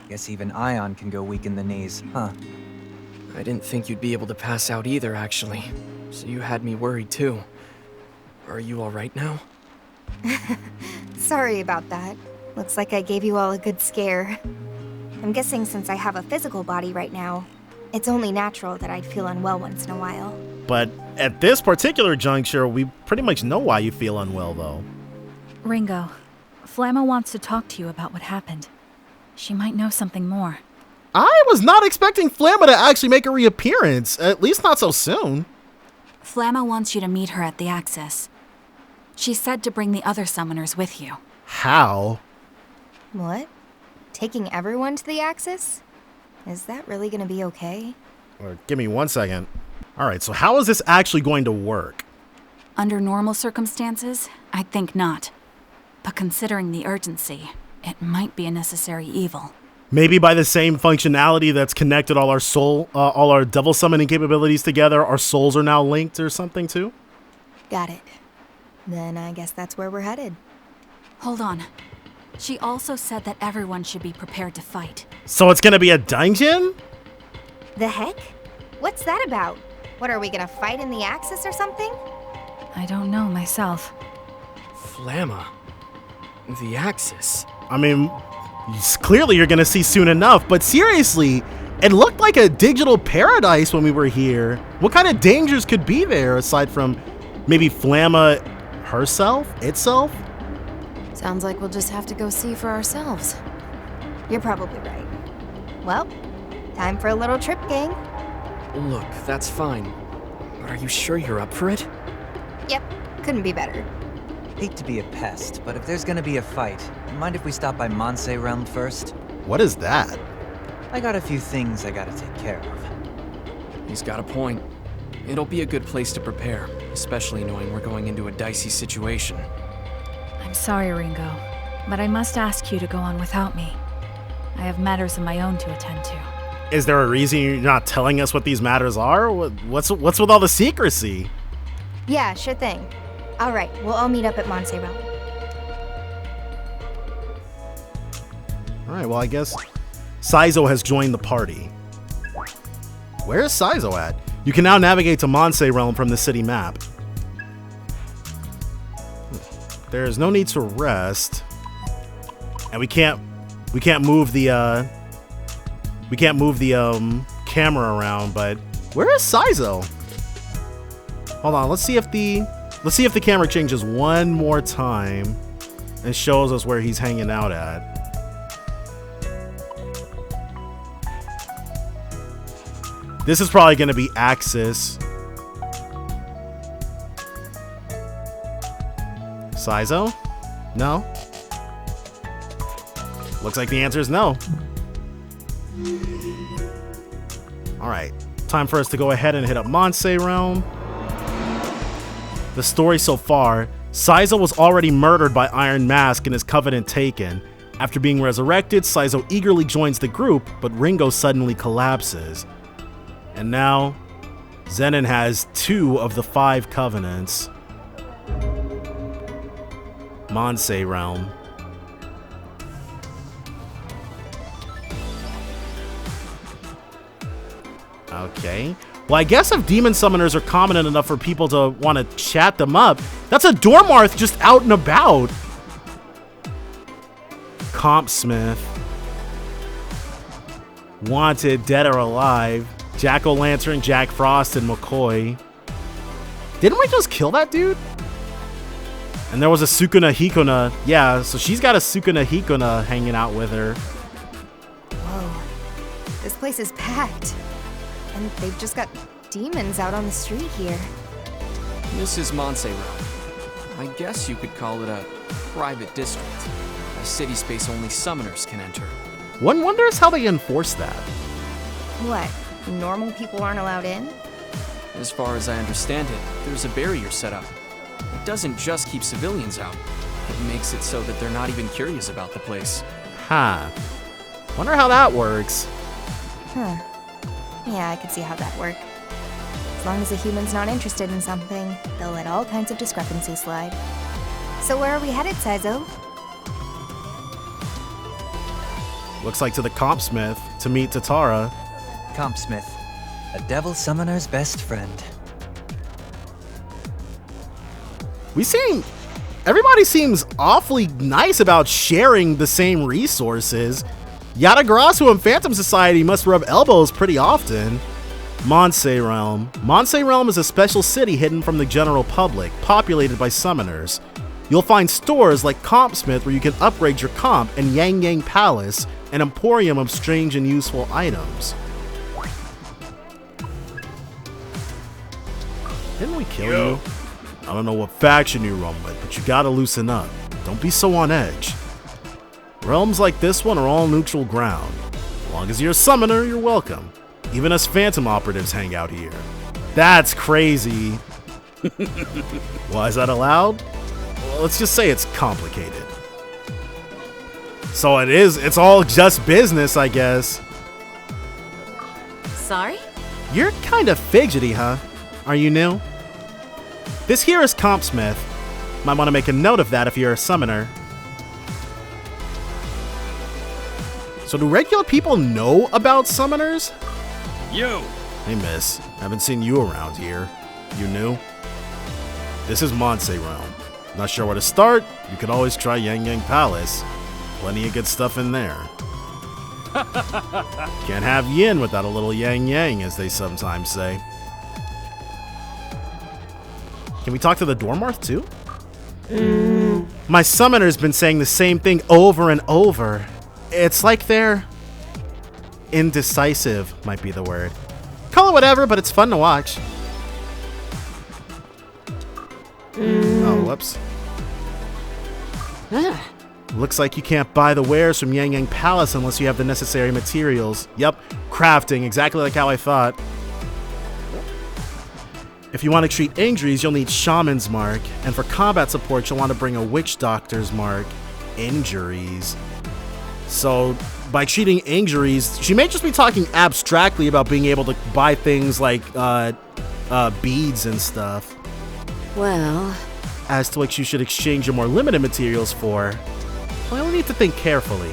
Guess even Ion can go weak in the knees, huh? I didn't think you'd be able to pass out either, actually. So you had me worried, too. Are you alright now? Sorry about that. Looks like I gave you all a good scare. I'm guessing since I have a physical body right now, it's only natural that I'd feel unwell once in a while. But at this particular juncture, we pretty much know why you feel unwell, though. Ringo, Flamma wants to talk to you about what happened. She might know something more. I was not expecting Flamma to actually make a reappearance, at least not so soon. Flamma wants you to meet her at the Axis. She said to bring the other summoners with you. How? What? Taking everyone to the Axis? Is that really gonna be okay? Give me 1 second. Alright, so how is this actually going to work? Under normal circumstances, I'd think not. But considering the urgency, it might be a necessary evil. Maybe by the same functionality that's connected all our devil summoning capabilities together, our souls are now linked or something too? Got it. Then I guess that's where we're headed. Hold on. She also said that everyone should be prepared to fight. So it's gonna be a dungeon? The heck? What's that about? What, are we gonna fight in the Axis or something? I don't know myself. Flamma. The Axis. I mean, clearly you're gonna see soon enough, but seriously, it looked like a digital paradise when we were here. What kind of dangers could be there aside from maybe Flamma itself? Sounds like we'll just have to go see for ourselves. You're probably right. Well, time for a little trip, gang. Look, that's fine. But are you sure you're up for it? Yep, couldn't be better. Hate to be a pest, but if there's gonna be a fight, mind if we stop by Monse Realm first? What is that? I got a few things I gotta take care of. He's got a point. It'll be a good place to prepare, especially knowing we're going into a dicey situation. I'm sorry, Ringo, but I must ask you to go on without me. I have matters of my own to attend to. Is there a reason you're not telling us what these matters are? What's with all the secrecy? Yeah, sure thing. All right, we'll all meet up at Monse Realm. All right, well, I guess Saizo has joined the party. Where is Saizo at? You can now navigate to Monse Realm from the city map. There's no need to rest, and we can't move the camera around. But where is Saizo? Hold on, let's see if the camera changes one more time and shows us where he's hanging out at. This is probably going to be Axis. Saizo? No? Looks like the answer is no. Alright, time for us to go ahead and hit up Monse Realm. The story so far, Saizo was already murdered by Iron Mask and his covenant taken. After being resurrected, Saizo eagerly joins the group, but Ringo suddenly collapses. And now, Zenin has 2 of the 5 covenants. Monse Realm. Okay. Well, I guess if demon summoners are common enough for people to want to chat them up, that's a Dormarth just out and about. Compsmith. Wanted, dead or alive. Jack-o'-lantern, Jack Frost, and McCoy. Didn't we just kill that dude? And there was a Sukuna Hikona. Yeah, so she's got a Sukuna Hikona hanging out with her. Whoa. This place is packed. And they've just got demons out on the street here. This is Monse Realm. I guess you could call it a private district. A city space only summoners can enter. One wonders how they enforce that. What? Normal people aren't allowed in? As far as I understand it, there's a barrier set up. It doesn't just keep civilians out. It makes it so that they're not even curious about the place. Huh. Wonder how that works. Huh. Yeah, I could see how that worked. As long as a human's not interested in something, they'll let all kinds of discrepancies slide. So where are we headed, Saizo? Looks like to the Compsmith to meet Tatara. Compsmith, a devil summoner's best friend. Everybody seems awfully nice about sharing the same resources. Yatagarasu and Phantom Society must rub elbows pretty often. Monse Realm. Monse Realm is a special city hidden from the general public, populated by summoners. You'll find stores like Compsmith where you can upgrade your comp, and Yang Yang Palace, an emporium of strange and useful items. Didn't we kill you? I don't know what faction you run with, but you gotta loosen up. Don't be so on edge. Realms like this one are all neutral ground. As long as you're a summoner, you're welcome. Even us phantom operatives hang out here. That's crazy. Why is that allowed? Well, let's just say it's complicated. So it's all just business, I guess. Sorry? You're kind of fidgety, huh? Are you new? This here is Compsmith. Might want to make a note of that if you're a summoner. So do regular people know about summoners? You! Hey miss, haven't seen you around here. You new? This is Monse Realm. Not sure where to start? You could always try Yang Yang Palace. Plenty of good stuff in there. Can't have yin without a little yang yang, as they sometimes say. Can we talk to the Dormarth too? My summoner's been saying the same thing over and over. It's like they're indecisive, might be the word. Call it whatever, but it's fun to watch. Oh, whoops. Looks like you can't buy the wares from Yang Yang Palace unless you have the necessary materials. Yep, crafting, exactly like how I thought. If you want to treat injuries, you'll need Shaman's Mark, and for combat support, you'll want to bring a Witch Doctor's Mark. Injuries. So, by treating injuries, she may just be talking abstractly about being able to buy things like beads and stuff. Well, as to what you should exchange your more limited materials for, well, you'll need to think carefully.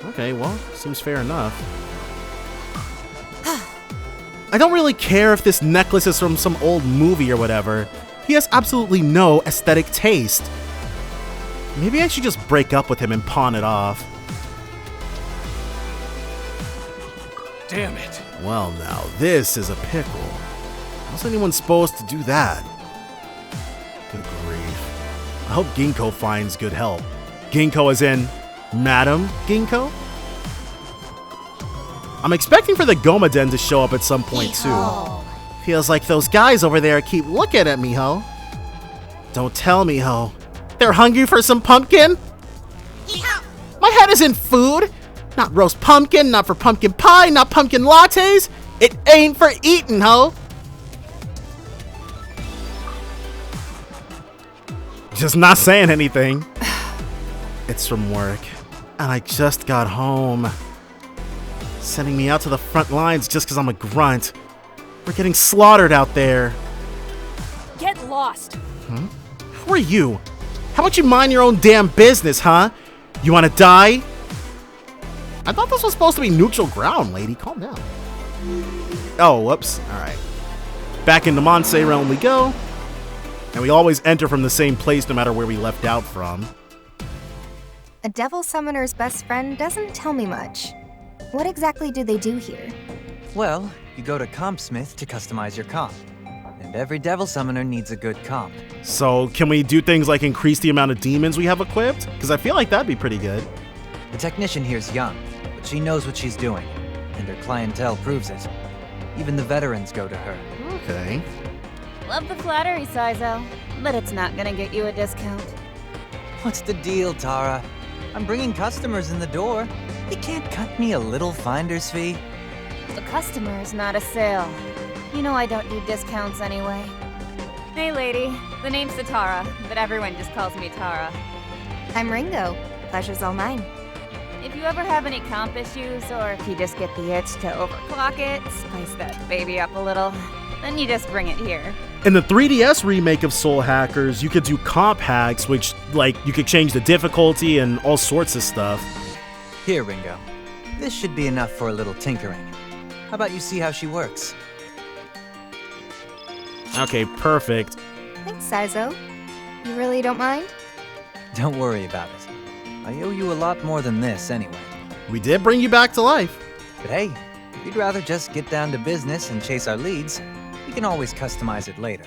Okay, well, seems fair enough. I don't really care if this necklace is from some old movie or whatever. He has absolutely no aesthetic taste. Maybe I should just break up with him and pawn it off. Damn it. Well now, this is a pickle. How's anyone supposed to do that? Good grief. I hope Ginkgo finds good help. Ginkgo as in Madam Ginkgo? I'm expecting for the Goma Den to show up at some point too. Feels like those guys over there keep looking at me, ho. Don't tell me, ho. They're hungry for some pumpkin? My head isn't food. Not roast pumpkin, not for pumpkin pie, not pumpkin lattes. It ain't for eating, ho. Just not saying anything. It's from work, and I just got home. Sending me out to the front lines just because I'm a grunt. We're getting slaughtered out there. Get lost. Who are you? How about you mind your own damn business, huh? You want to die? I thought this was supposed to be neutral ground, lady. Calm down. Oh, whoops. Alright. Back into Monse realm we go. And we always enter from the same place no matter where we left out from. A devil summoner's best friend doesn't tell me much. What exactly do they do here? Well, you go to Compsmith to customize your comp. And every devil summoner needs a good comp. So, can we do things like increase the amount of demons we have equipped? Because I feel like that'd be pretty good. The technician here's young, but she knows what she's doing. And her clientele proves it. Even the veterans go to her. Okay. Love the flattery, Saizo, but it's not gonna get you a discount. What's the deal, Tara? I'm bringing customers in the door. You can't cut me a little finder's fee? A customer is not a sale. You know I don't do discounts anyway. Hey, lady. The name's Tara, but everyone just calls me Tara. I'm Ringo. Pleasure's all mine. If you ever have any comp issues, or if you just get the itch to overclock it, spice that baby up a little, then you just bring it here. In the 3DS remake of Soul Hackers, you could do comp hacks, which, like, you could change the difficulty and all sorts of stuff. Here, Ringo. This should be enough for a little tinkering. How about you see how she works? Okay, perfect. Thanks, Saizo. You really don't mind? Don't worry about it. I owe you a lot more than this, anyway. We did bring you back to life. But hey, if you'd rather just get down to business and chase our leads, we can always customize it later.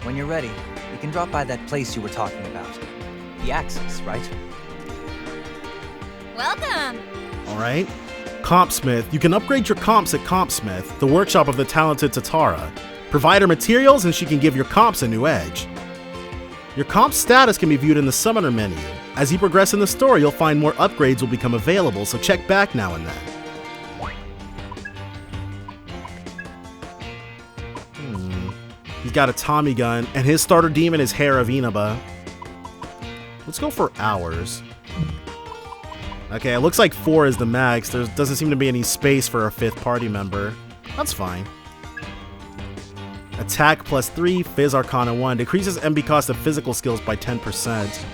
When you're ready, you can drop by that place you were talking about. The Axis, right? Welcome! Alright. Compsmith. You can upgrade your comps at Compsmith, the workshop of the talented Tatara. Provide her materials and she can give your comps a new edge. Your comp status can be viewed in the Summoner menu. As you progress in the story, you'll find more upgrades will become available, so check back now and then. He's got a Tommy gun, and his starter demon is Hair of Inaba. Let's go for hours. Okay, it looks like 4 is the max. There doesn't seem to be any space for a 5th party member. That's fine. Attack plus 3, Phys Arcana 1. Decreases MB cost of physical skills by 10%.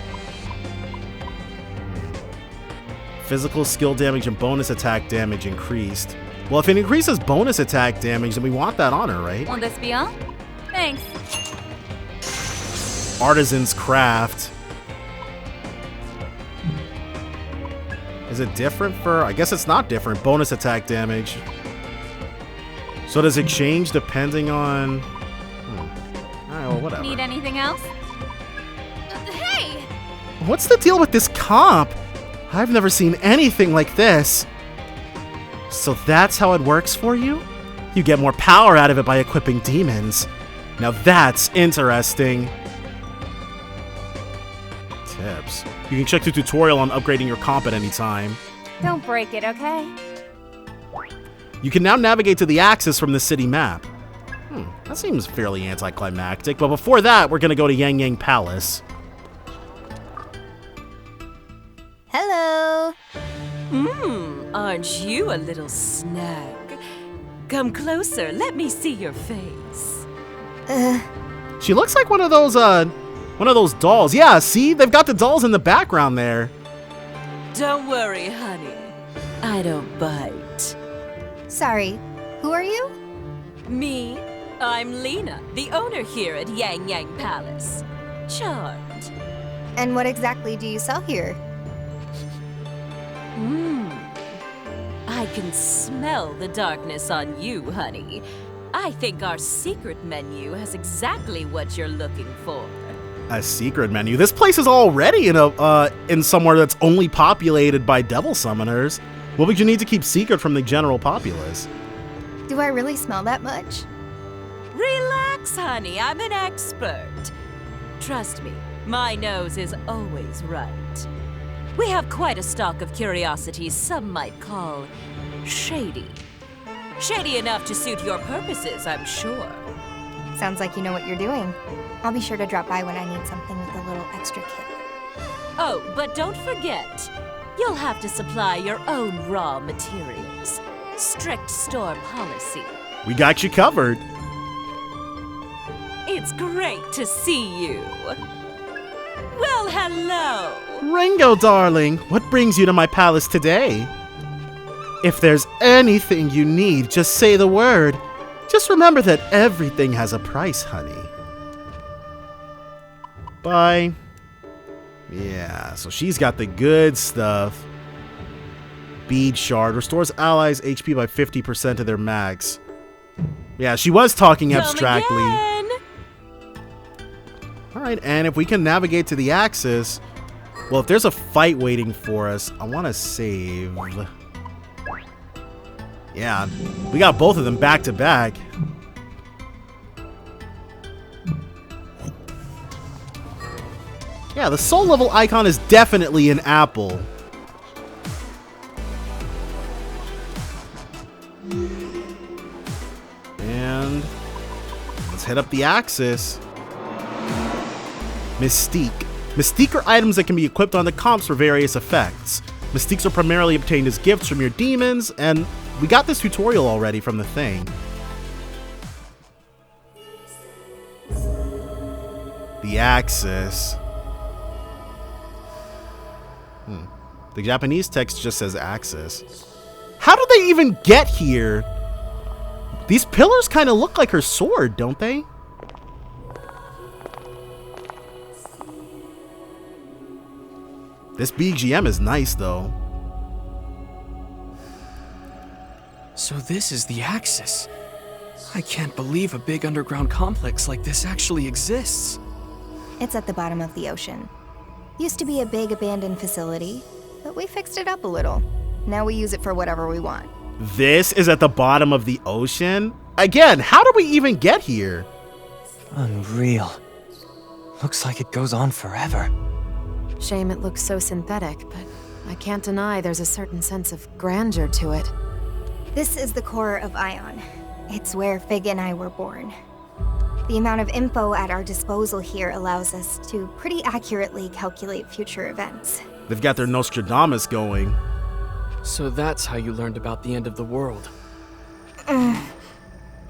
Physical skill damage and bonus attack damage increased. Well, if it increases bonus attack damage, then we want that on her, right? On this beyond? Thanks. Artisan's Craft. Is it different for... I guess it's not different. Bonus attack damage. So does it change depending on... Alright, well, whatever. Need anything else? Hey! What's the deal with this comp? I've never seen anything like this. So that's how it works for you? You get more power out of it by equipping demons. Now that's interesting. Tips. You can check the tutorial on upgrading your comp at any time. Don't break it, okay? You can now navigate to the Axis from the city map. That seems fairly anticlimactic, but before that, we're gonna go to Yang Yang Palace. Hello! Aren't you a little snag? Come closer, let me see your face. She looks like one of those dolls. Yeah, see? They've got the dolls in the background there. Don't worry, honey. I don't bite. Sorry, who are you? Me? I'm Lena, the owner here at Yang Yang Palace. Charmed. And what exactly do you sell here? I can smell the darkness on you, honey. I think our secret menu has exactly what you're looking for. A secret menu? This place is already in somewhere that's only populated by devil summoners. What would you need to keep secret from the general populace? Do I really smell that much? Relax, honey. I'm an expert. Trust me, my nose is always right. We have quite a stock of curiosities some might call shady. Shady enough to suit your purposes, I'm sure. Sounds like you know what you're doing. I'll be sure to drop by when I need something with a little extra kick. Oh, but don't forget, you'll have to supply your own raw materials. Strict store policy. We got you covered. It's great to see you. Well, hello. Ringo, darling, what brings you to my palace today? If there's anything you need, just say the word. Just remember that everything has a price, honey. Bye. Yeah, so she's got the good stuff. Bead Shard restores allies' HP by 50% of their max. Yeah, she was talking abstractly. Alright, and if we can navigate to the Axis... Well, if there's a fight waiting for us, I want to save... Yeah, we got both of them back to back. Yeah, the soul level icon is definitely an apple. And let's head up the Axis. Mystique. Mystique are items that can be equipped on the comps for various effects. Mystiques are primarily obtained as gifts from your demons, and we got this tutorial already from the thing. The Axis. The Japanese text just says Axis. How did they even get here? These pillars kind of look like her sword, don't they? This BGM is nice, though. So this is the Axis. I can't believe a big underground complex like this actually exists. It's at the bottom of the ocean. Used to be a big abandoned facility, but we fixed it up a little. Now we use it for whatever we want. This is at the bottom of the ocean? Again, how did we even get here? Unreal. Looks like it goes on forever. Shame it looks so synthetic, but I can't deny there's a certain sense of grandeur to it. This is the core of Ion. It's where Fig and I were born. The amount of info at our disposal here allows us to pretty accurately calculate future events. They've got their Nostradamus going. So that's how you learned about the end of the world.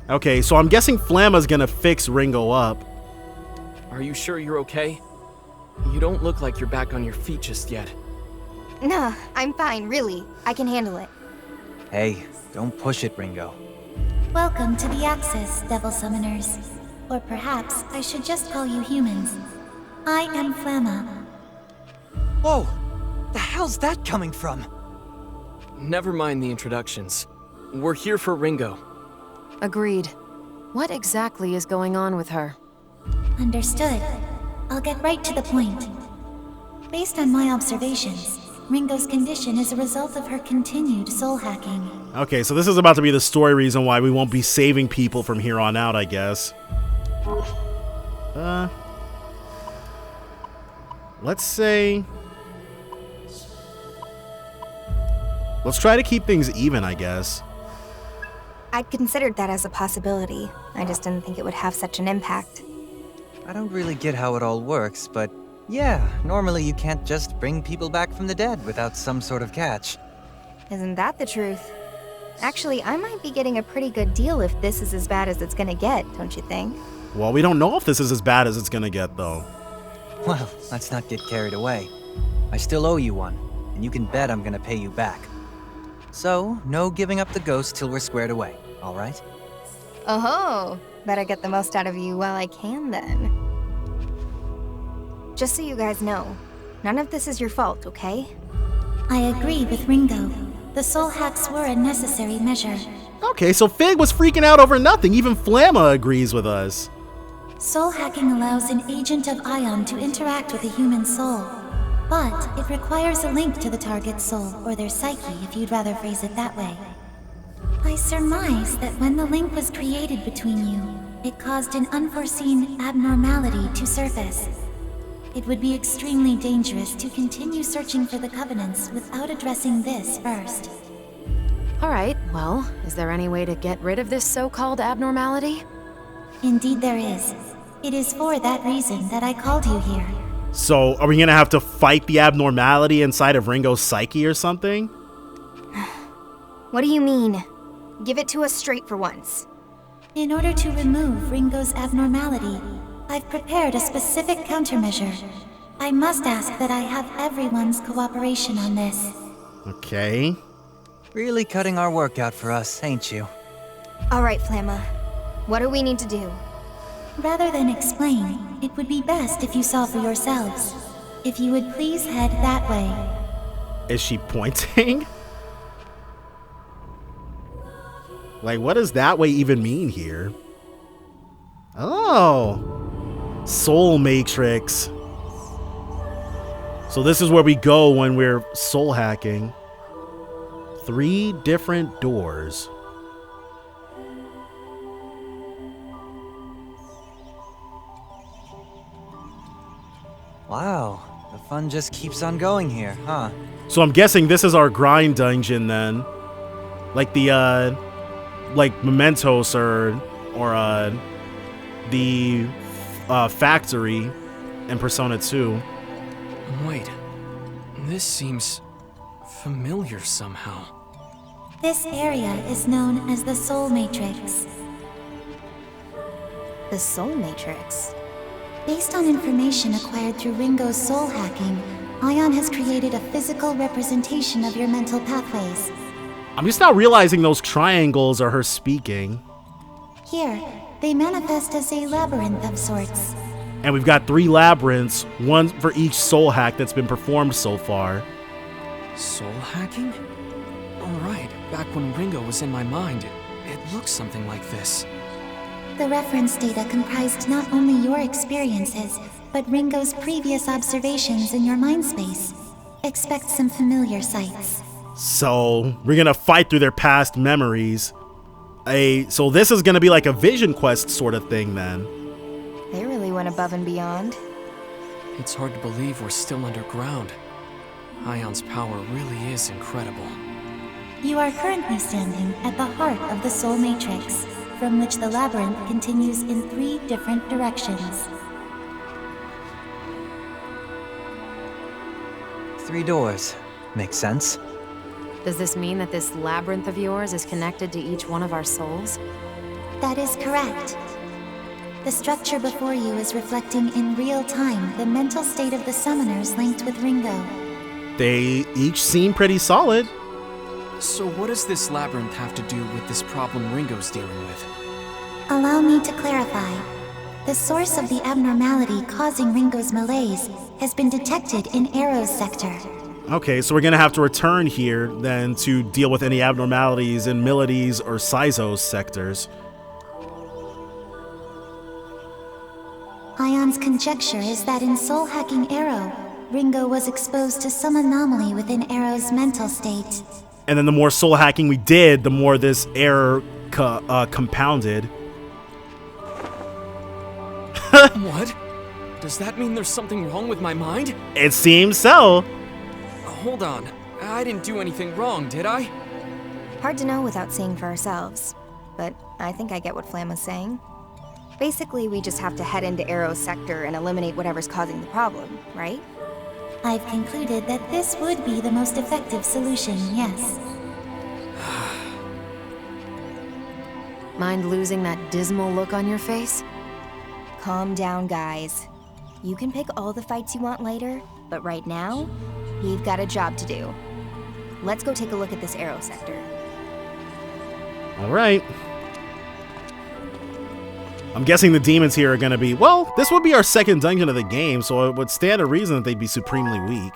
Okay, so I'm guessing Flamma's gonna fix Ringo up. Are you sure you're okay? You don't look like you're back on your feet just yet. Nah, I'm fine, really. I can handle it. Hey, don't push it, Ringo. Welcome to the Axis, Devil Summoners. Or perhaps I should just call you humans. I am Flamma. Whoa! The hell's that coming from? Never mind the introductions. We're here for Ringo. Agreed. What exactly is going on with her? Understood. I'll get right to the point. Based on my observations, Ringo's condition is a result of her continued soul hacking. Okay, so this is about to be the story reason why we won't be saving people from here on out, I guess. Let's say... Let's try to keep things even, I guess. I'd considered that as a possibility. I just didn't think it would have such an impact. I don't really get how it all works, but yeah, normally you can't just bring people back from the dead without some sort of catch. Isn't that the truth? Actually, I might be getting a pretty good deal if this is as bad as it's gonna get, don't you think? Well, we don't know if this is as bad as it's gonna get, though. Well, let's not get carried away. I still owe you one, and you can bet I'm gonna pay you back. So, no giving up the ghost till we're squared away, all right? Oh-ho! Better get the most out of you while I can, then. Just so you guys know, none of this is your fault, okay? I agree with Ringo. The soul hacks were a necessary measure. Okay, so Fig was freaking out over nothing. Even Flamma agrees with us. Soul hacking allows an agent of Ion to interact with a human soul. but it requires a link to the target's soul or their psyche, if you'd rather phrase it that way. I surmise that when the link was created between you, it caused an unforeseen abnormality to surface. It would be extremely dangerous to continue searching for the Covenants without addressing this first. Alright, well, is there any way to get rid of this so-called abnormality? Indeed there is. It is for that reason that I called you here. So, are we gonna have to fight the abnormality inside of Ringo's psyche or something? What do you mean? Give it to us straight for once. In order to remove Ringo's abnormality, I've prepared a specific countermeasure. I must ask that I have everyone's cooperation on this. Okay. Really cutting our work out for us, ain't you? Alright, Flamma. What do we need to do? Rather than explain, it would be best if you saw for yourselves. If you would please head that way. Is she pointing? Like, what does that way even mean here? Oh. Soul Matrix. So this is where we go when we're soul hacking. 3 different doors. Wow, the fun just keeps on going here, huh? So I'm guessing this is our grind dungeon then. Like the like Mementos or the factory in Persona 2. Wait, this seems familiar somehow. This area is known as the Soul Matrix. The Soul Matrix? Based on information acquired through Ringo's soul hacking, Ion has created a physical representation of your mental pathways. I'm just now realizing those triangles are her speaking. Here, they manifest as a labyrinth of sorts. And we've got 3 labyrinths, one for each soul hack that's been performed so far. Soul hacking? Alright, back when Ringo was in my mind, it looked something like this. The reference data comprised not only your experiences, but Ringo's previous observations in your mind space. Expect some familiar sights. So, we're gonna fight through their past memories. So this is gonna be like a vision quest sort of thing then. They really went above and beyond. It's hard to believe we're still underground. Ion's power really is incredible. You are currently standing at the heart of the Soul Matrix, from which the labyrinth continues in 3 different directions. 3 doors. Makes sense. Does this mean that this labyrinth of yours is connected to each one of our souls? That is correct. The structure before you is reflecting in real time the mental state of the summoners linked with Ringo. They each seem pretty solid. So what does this labyrinth have to do with this problem Ringo's dealing with? Allow me to clarify. The source of the abnormality causing Ringo's malaise has been detected in Arrow's sector. Okay, so we're gonna have to return here then to deal with any abnormalities in Melody's or Saizo's sectors. Ion's conjecture is that in soul hacking Arrow, Ringo was exposed to some anomaly within Arrow's mental state. And then the more soul hacking we did, the more this error compounded. What? Does that mean there's something wrong with my mind? It seems so. Hold on. I didn't do anything wrong, did I? Hard to know without seeing for ourselves. But I think I get what Flamma's saying. Basically, we just have to head into Arrow's sector and eliminate whatever's causing the problem, right? I've concluded that this would be the most effective solution, yes. Mind losing that dismal look on your face? Calm down, guys. You can pick all the fights you want later, but right now, we've got a job to do. Let's go take a look at this Arrow sector. All right. I'm guessing the demons here are going to be, well, this would be our second dungeon of the game, so it would stand to reason that they'd be supremely weak.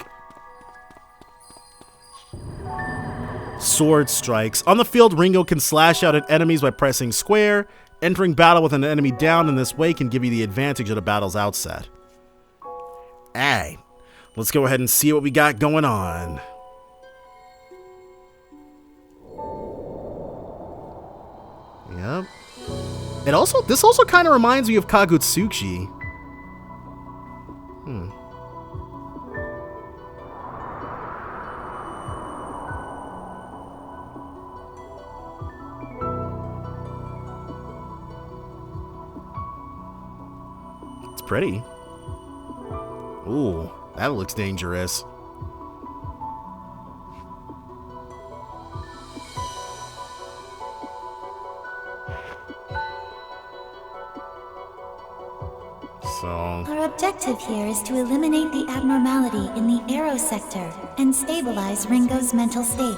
Sword strikes. On the field, Ringo can slash out at enemies by pressing square. Entering battle with an enemy down in this way can give you the advantage at a battle's outset. Hey, Let's go ahead and see what we got going on. Yep. This also kind of reminds me of Kagutsuchi. It's pretty. Ooh, that looks dangerous. Our objective here is to eliminate the abnormality in the Arrow sector and stabilize Ringo's mental state.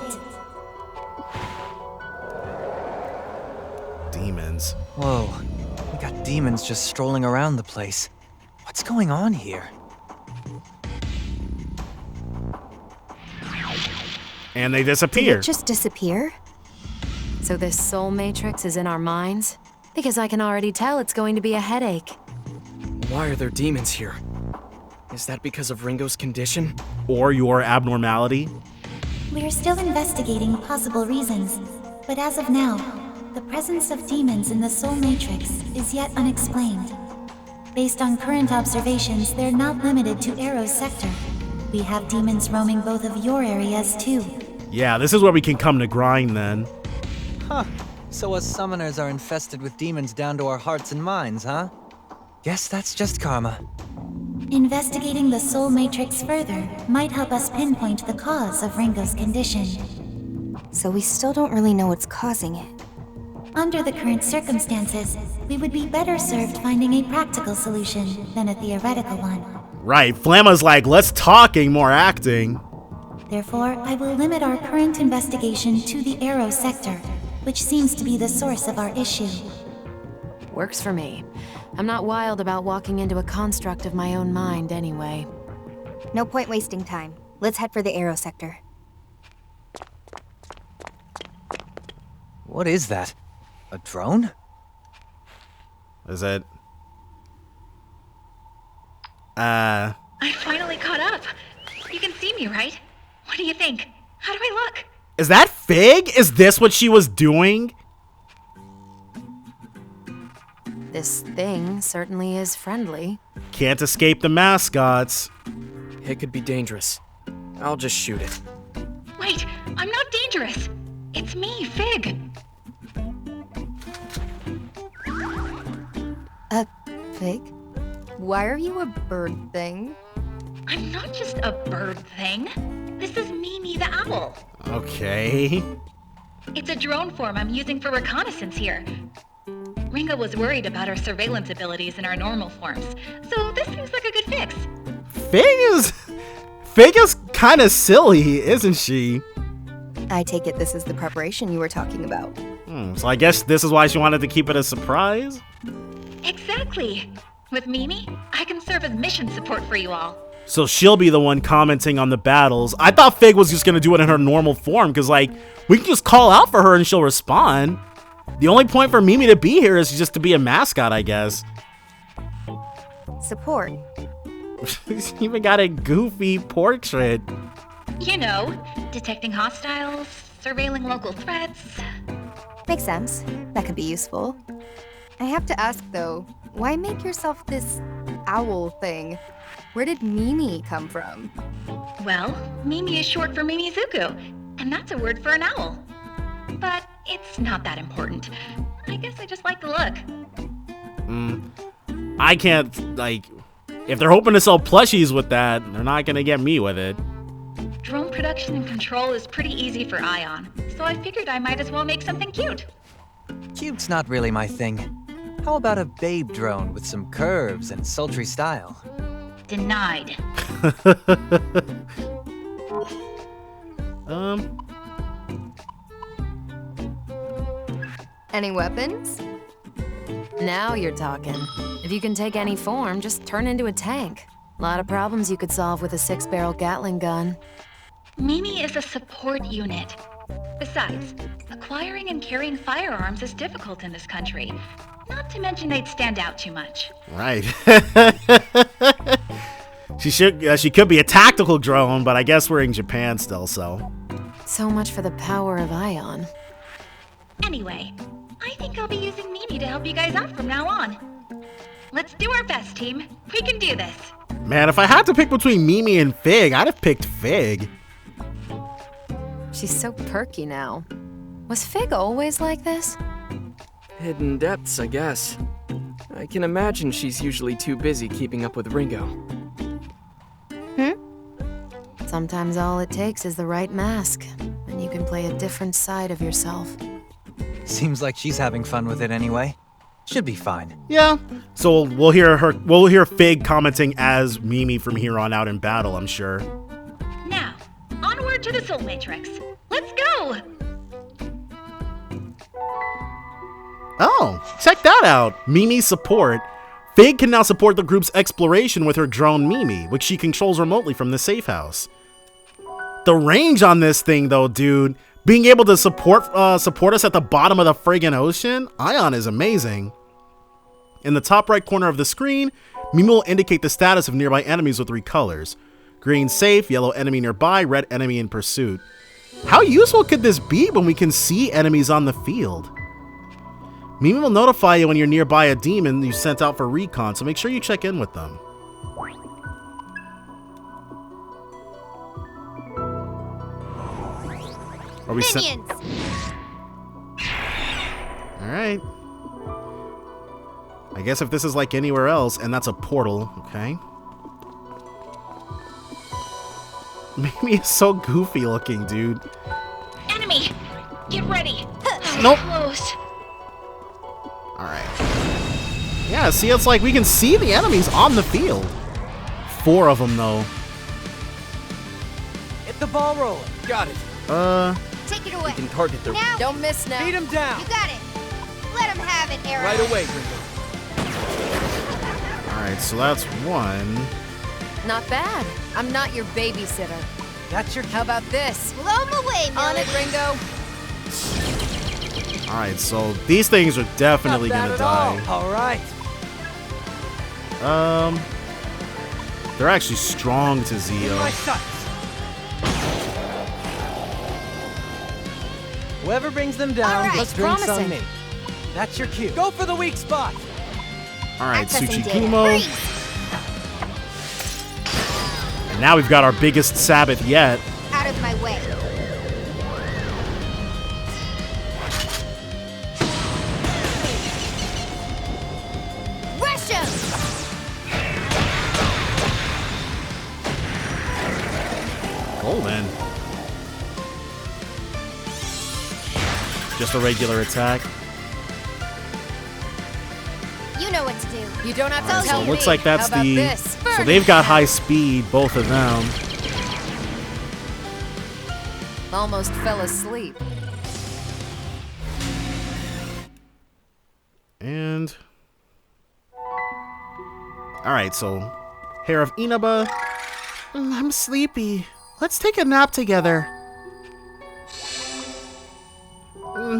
Demons. Whoa, we got demons just strolling around the place. What's going on here? And they disappear. Did it just disappear? So this soul matrix is in our minds? Because I can already tell it's going to be a headache. Why are there demons here? Is that because of Ringo's condition? Or your abnormality? We're still investigating possible reasons, but as of now, the presence of demons in the soul matrix is yet unexplained. Based on current observations, they're not limited to Arrow's sector. We have demons roaming both of your areas too. Yeah, this is where we can come to grind then. Huh. So us summoners are infested with demons down to our hearts and minds, huh? Guess that's just karma. Investigating the soul matrix further might help us pinpoint the cause of Ringo's condition. So we still don't really know what's causing it. Under the current circumstances, we would be better served finding a practical solution than a theoretical one. Right, Flamma's like, let's talking, more acting. Therefore, I will limit our current investigation to the Arrow sector, which seems to be the source of our issue. Works for me. I'm not wild about walking into a construct of my own mind anyway. No point wasting time. Let's head for the Arrow sector. What is that? A drone? Is it? I finally caught up. You can see me, right? What do you think? How do I look? Is that Fig? Is this what she was doing? This thing certainly is friendly. Can't escape the mascots. It could be dangerous. I'll just shoot it. Wait, I'm not dangerous. It's me, Fig. Fig? Why are you a bird thing? I'm not just a bird thing. This is Mimi the owl. Okay. It's a drone form I'm using for reconnaissance here. Ringo was worried about our surveillance abilities in our normal forms, so this seems like a good fix. Fig is kind of silly, isn't she? I take it this is the preparation you were talking about. So I guess this is why she wanted to keep it a surprise? Exactly. With Mimi, I can serve as mission support for you all. So she'll be the one commenting on the battles. I thought Fig was just going to do it in her normal form, because, like, we can just call out for her and she'll respond. The only point for Mimi to be here is just to be a mascot, I guess. Support. She's even got a goofy portrait. You know, detecting hostiles, surveilling local threats. Makes sense. That could be useful. I have to ask, though, why make yourself this owl thing? Where did Mimi come from? Well, Mimi is short for Mimizuku, and that's a word for an owl. But it's not that important. I guess I just like the look. I can't, like, if they're hoping to sell plushies with that, they're not gonna get me with it. Drone production and control is pretty easy for Ion, so I figured I might as well make something cute. Cute's not really my thing. How about a babe drone with some curves and sultry style? Denied. Any weapons? Now you're talking. If you can take any form, just turn into a tank. A lot of problems you could solve with a 6-barrel Gatling gun. Mimi is a support unit. Besides, acquiring and carrying firearms is difficult in this country. Not to mention they'd stand out too much. Right. She could be a tactical drone, but I guess we're in Japan still, so. So much for the power of Ion. Anyway, I think I'll be using Mimi to help you guys out from now on. Let's do our best, team. We can do this. Man, if I had to pick between Mimi and Fig, I'd have picked Fig. She's so perky now. Was Fig always like this? Hidden depths, I guess. I can imagine she's usually too busy keeping up with Ringo. Sometimes all it takes is the right mask, and you can play a different side of yourself. Seems like she's having fun with it anyway. Should be fine. Yeah. So we'll hear Fig commenting as Mimi from here on out in battle, I'm sure. Now, onward to the Soul Matrix. Let's go! Oh, check that out. Mimi's support. Fig can now support the group's exploration with her drone Mimi, which she controls remotely from the safe house. The range on this thing, though, dude, being able to support us at the bottom of the friggin' ocean, Ion is amazing. In the top right corner of the screen, Mimi will indicate the status of nearby enemies with 3 colors. Green safe, yellow enemy nearby, red enemy in pursuit. How useful could this be when we can see enemies on the field? Mimi will notify you when you're nearby a demon you sent out for recon, so make sure you check in with them. Are we Minions! Alright. I guess if this is like anywhere else, and that's a portal, okay. Mimi is so goofy looking, dude. Enemy! Get ready! Nope. Close. Alright. Yeah, see, it's like we can see the enemies on the field. 4 of them, though. Get the ball rolling. Got it. Take it away. We can target the... Now. Don't miss now. Beat him down. You got it. Let him have it, Arrow. Right away, Ringo. Alright, so that's 1. Not bad. I'm not your babysitter. That's your... How about this? Blow him away, On Millie. it, Ringo. Alright, so these things are definitely gonna die. All right. They're actually strong to Zio. My sights. Whoever brings them down, All right. gets drinks on Promising. me. That's your cue. Go for the weak spot. Alright, Accessing data. Tsuchigumo. Freeze. And now we've got our biggest Sabbath yet. Out of my way. Rush him! Golden. Just a regular attack. You know what to do. You don't have to Alright, so tell it me. looks like that's How about the... this? So they've got high speed, both of them. Almost fell asleep. And... Alright, so... Hair of Inaba. I'm sleepy. Let's take a nap together.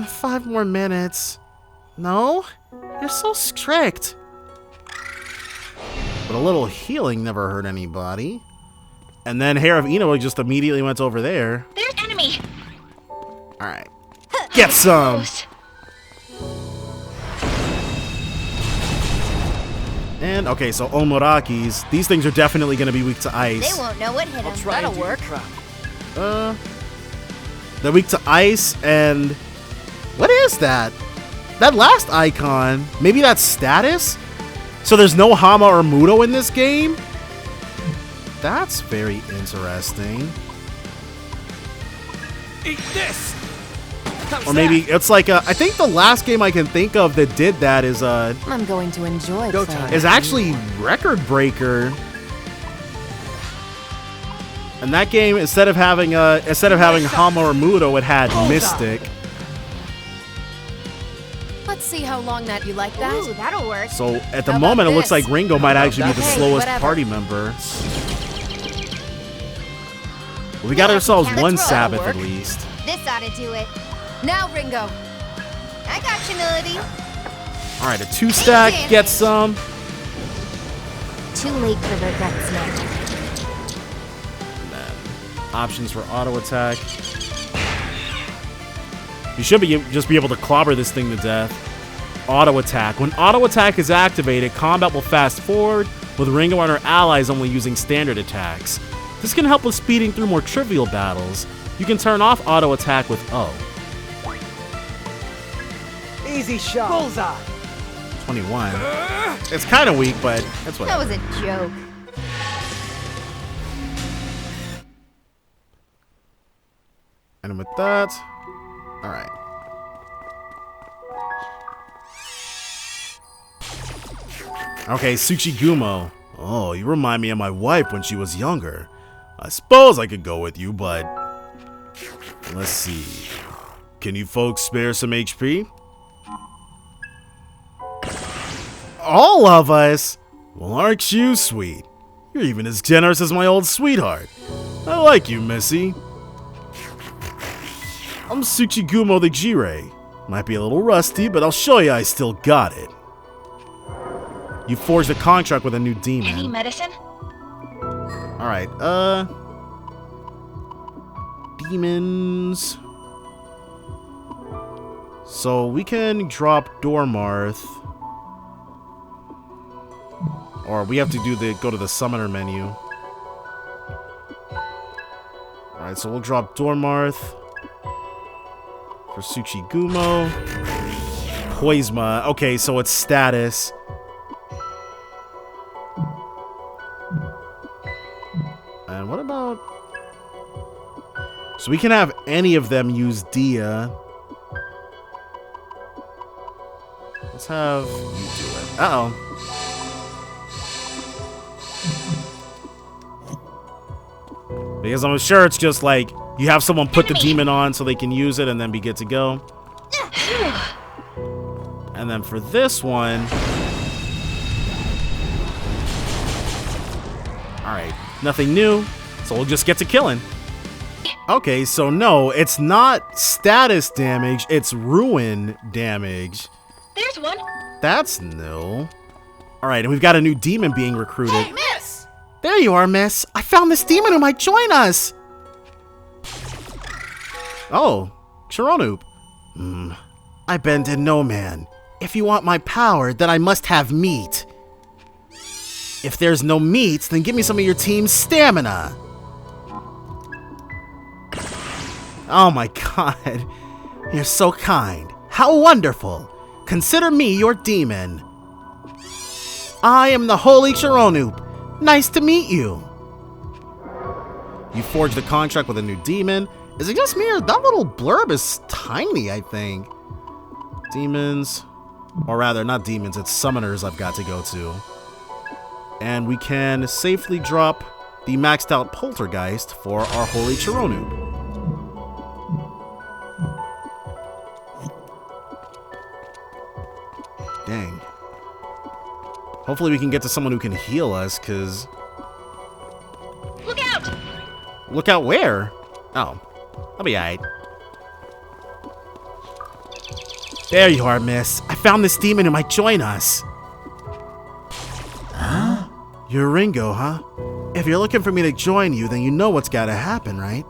5 more minutes. No? You're so strict. But a little healing never hurt anybody. And then Hair of Inaba just immediately went over there. There's enemy! Alright. Get some! And, okay, so Omorakis. These things are definitely going to be weak to ice. They won't know what hit them. That'll work. They're weak to ice, and... What is that? That last icon, maybe that's status? So there's no Hama or Muto in this game? That's very interesting. Eat this! Or maybe it's like I think the last game I can think of that did that is I'm going to enjoy Go playing. time. is actually Record Breaker. And that game, instead of having Hama or Muto, it had Mystic. Let's see how long that you like that. Ooh, that'll work. So at the How moment, about it looks this? like Ringo might actually be the Hey, slowest whatever. party member. We got ourselves one Sabbath at least. This ought to do it. Now, Ringo. I got you, Melody. All right, a 2-stack, get some. Too late for regrets now. options for auto attack. You should just be able to clobber this thing to death. Auto attack. When auto attack is activated, combat will fast forward, with Ringo and her allies only using standard attacks. This can help with speeding through more trivial battles. You can turn off auto attack with O. Easy shot. Bullseye. 21. It's kind of weak, but that's what. That was a joke. And with that, all right. Okay, Tsuchigumo. Oh, you remind me of my wife when she was younger. I suppose I could go with you, but let's see. Can you folks spare some HP? All of us? Well, aren't you sweet? You're even as generous as my old sweetheart. I like you, Missy. I'm Tsuchigumo the Jirei. Might be a little rusty, but I'll show you I still got it. You forged a contract with a new demon. Any medicine? Alright, demons. So we can drop Dormarth. Or we have to go to the summoner menu. Alright, so we'll drop Dormarth for Tsuchigumo. Poisma. Okay, so it's status. And what about... So we can have any of them use Dia. Let's have you do it. Uh-oh. Because I'm sure it's just like, you have someone put the demon on so they can use it and then be good to go. And then for this one... Alright, nothing new, so we'll just get to killing. Okay, so no, it's not status damage, it's ruin damage. There's one. That's new. Alright, and we've got a new demon being recruited. Hey, miss! There you are, miss. I found this demon who might join us. Oh, Chironoop. I bend in no man. If you want my power, then I must have meat. If there's no meat, then give me some of your team's stamina. Oh my god. You're so kind. How wonderful. Consider me your demon. I am the Holy Chironoop. Nice to meet you. You forged a contract with a new demon. Is it just me or that little blurb is tiny, I think? Demons. Or rather, not demons, it's summoners I've got to go to. And we can safely drop the maxed out Poltergeist for our Holy Chironoop. Dang. Hopefully we can get to someone who can heal us, because... Look out! Look out where? Oh. I'll be alright. There you are, miss. I found this demon who might join us. Huh? You're Ringo, huh? If you're looking for me to join you, then you know what's gotta happen, right?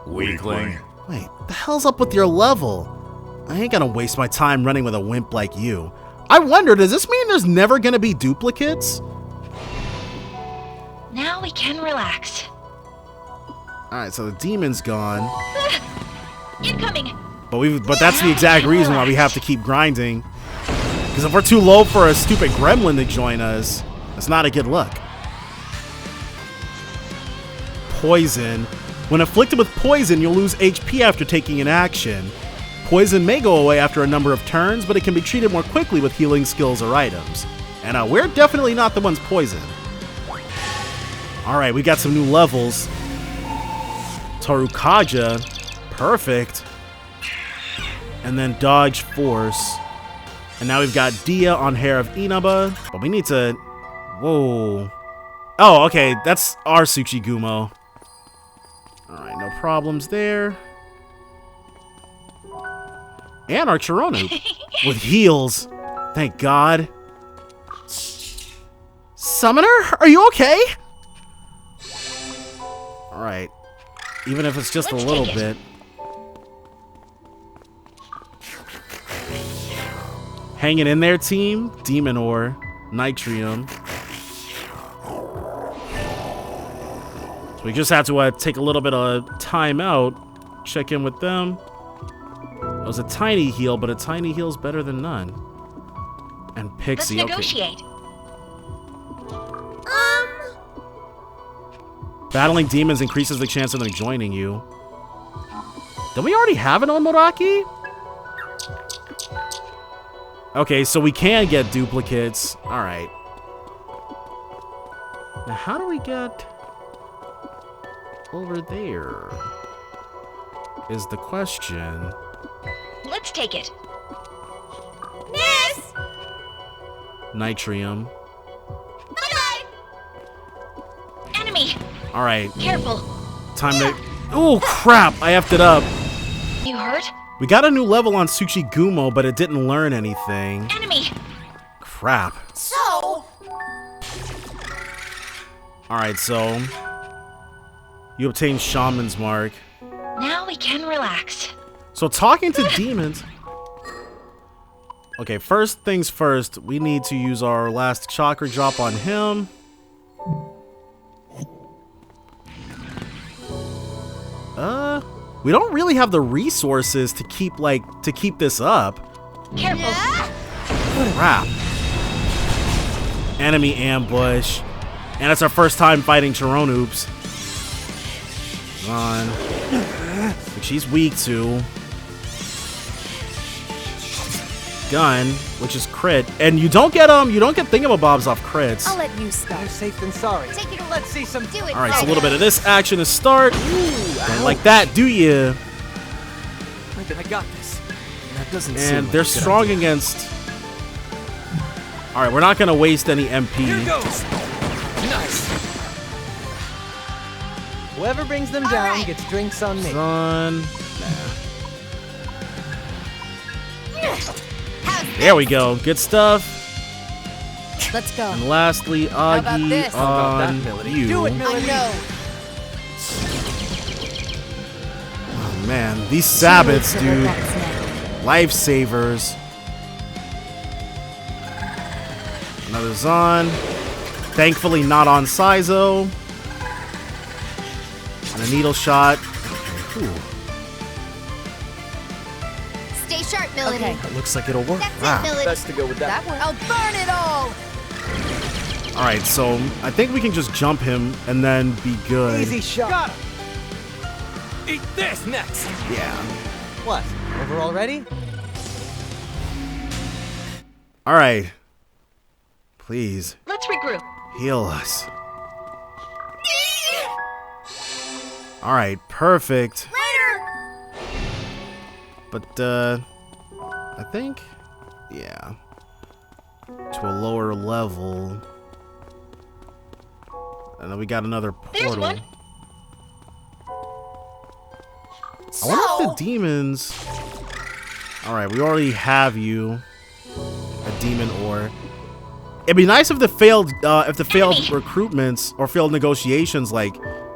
Weakling. Wait, the hell's up with your level? I ain't gonna waste my time running with a wimp like you. I wonder, does this mean there's never gonna be duplicates? Now we can relax. Alright, so the demon's gone. Incoming! But that's the exact reason why we have to keep grinding. Because if we're too low for a stupid gremlin to join us, that's not a good look. Poison. When afflicted with poison, you'll lose HP after taking an action. Poison may go away after a number of turns, but it can be treated more quickly with healing skills or items. And we're definitely not the ones poisoned. Alright, we got some new levels. Tarukaja. Perfect. And then Dodge Force. And now we've got Dia on Hair of Inaba. But we need to... Whoa. Oh, okay. That's our Tsuchigumo. Alright, no problems there. And our Chironoop. With heals. Thank God. Summoner? Are you okay? Alright. Even if it's just a little bit. Hanging in there, team. Demon ore. Nitrium. So we just have to take a little bit of time out. Check in with them. It was a tiny heal, but a tiny heal's better than none. And Pixie, Let's negotiate. Battling demons increases the chance of them joining you. Don't we already have an Omoraki? Okay, so we can get duplicates. Alright. Now how do we get over there? Is the question. Let's take it. Miss! Nitrium. Bye-bye! Enemy! Alright. Careful. Time to... Oh, crap! I effed it up. You hurt? We got a new level on Tsuchigumo, but it didn't learn anything. Enemy! Crap. So... Alright, so... You obtain Shaman's Mark. Now we can relax. So talking to demons... Okay, first things first, we need to use our last chakra drop on him. We don't really have the resources to keep, this up. Careful. Crap. Enemy ambush. And it's our first time fighting Chironoops. On. Which he's weak to. Gun, which is crit. And you don't get thingamabobs off crits. I'll let you start. Better safe than sorry. Take it away. Let's see some. Do it. Alright, so a little bit of this action to start. Don't like that, do you? I got this. That doesn't seem And like they're a good strong idea. against... Alright, we're not going to waste any MP. Here goes. Nice. Whoever brings them down gets drinks on me. Son. There we go. Good stuff. Let's go. And lastly, about Augie this? How about that, on Melody? you. Do it, Melody. I know. Oh, man. These Sabbaths, dude. Lifesavers. Another Zon. Thankfully not on Saizo. And a needle shot. Okay, Stay sharp, Melody. Okay. That looks like it'll work. That's Wow. it, Melody. Best to go with that. That worked. I'll burn it all. Alright, so I think we can just jump him and then be good. Easy shot. Got him. Eat this next. Yeah. What? Over already? Alright. Please, Let's regroup. heal us. Alright, perfect. Later! But, I think, yeah. To a lower level. And then we got another portal. There's one. I wonder if the demons... Alright, we already have you. A demon ore. It'd be nice if the failed recruitments or failed negotiations,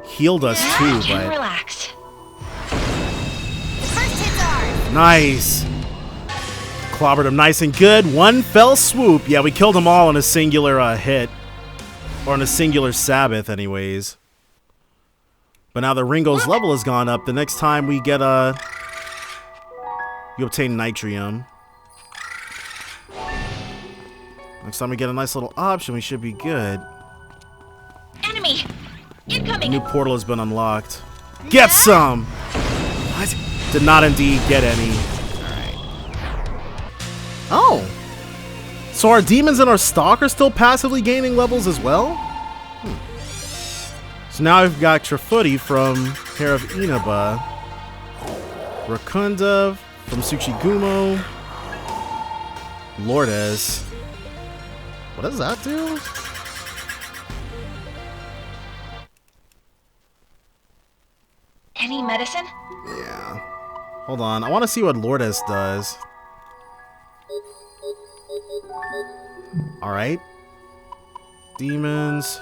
healed us too, Can but... relax. First hits ours. Nice. Clobbered him nice and good. One fell swoop. Yeah, we killed them all in a singular hit. Or in a singular Sabbath, anyways. But now that Ringo's level has gone up, the next time we get you obtain Nitrium. Next time we get a nice little option, we should be good. Enemy! A Incoming! new portal has been unlocked. Get some! What? Did not indeed get any. Alright. Oh! So our demons and our stalker still passively gaining levels as well? So now we've got Trifooty from Hair of Inaba. Rakunda from Tsuchigumo. Lourdes. What does that do? Any medicine? Yeah. Hold on. I want to see what Lourdes does. Alright. Demons.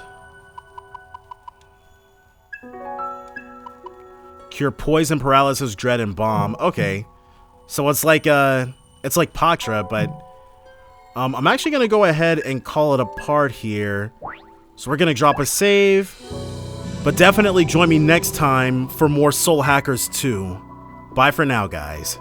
Cure poison, paralysis, dread, and bomb. Okay. So it's like Patra, but I'm actually gonna go ahead and call it apart here. So we're gonna drop a save, but definitely join me next time for more Soul Hackers 2. Bye for now, guys.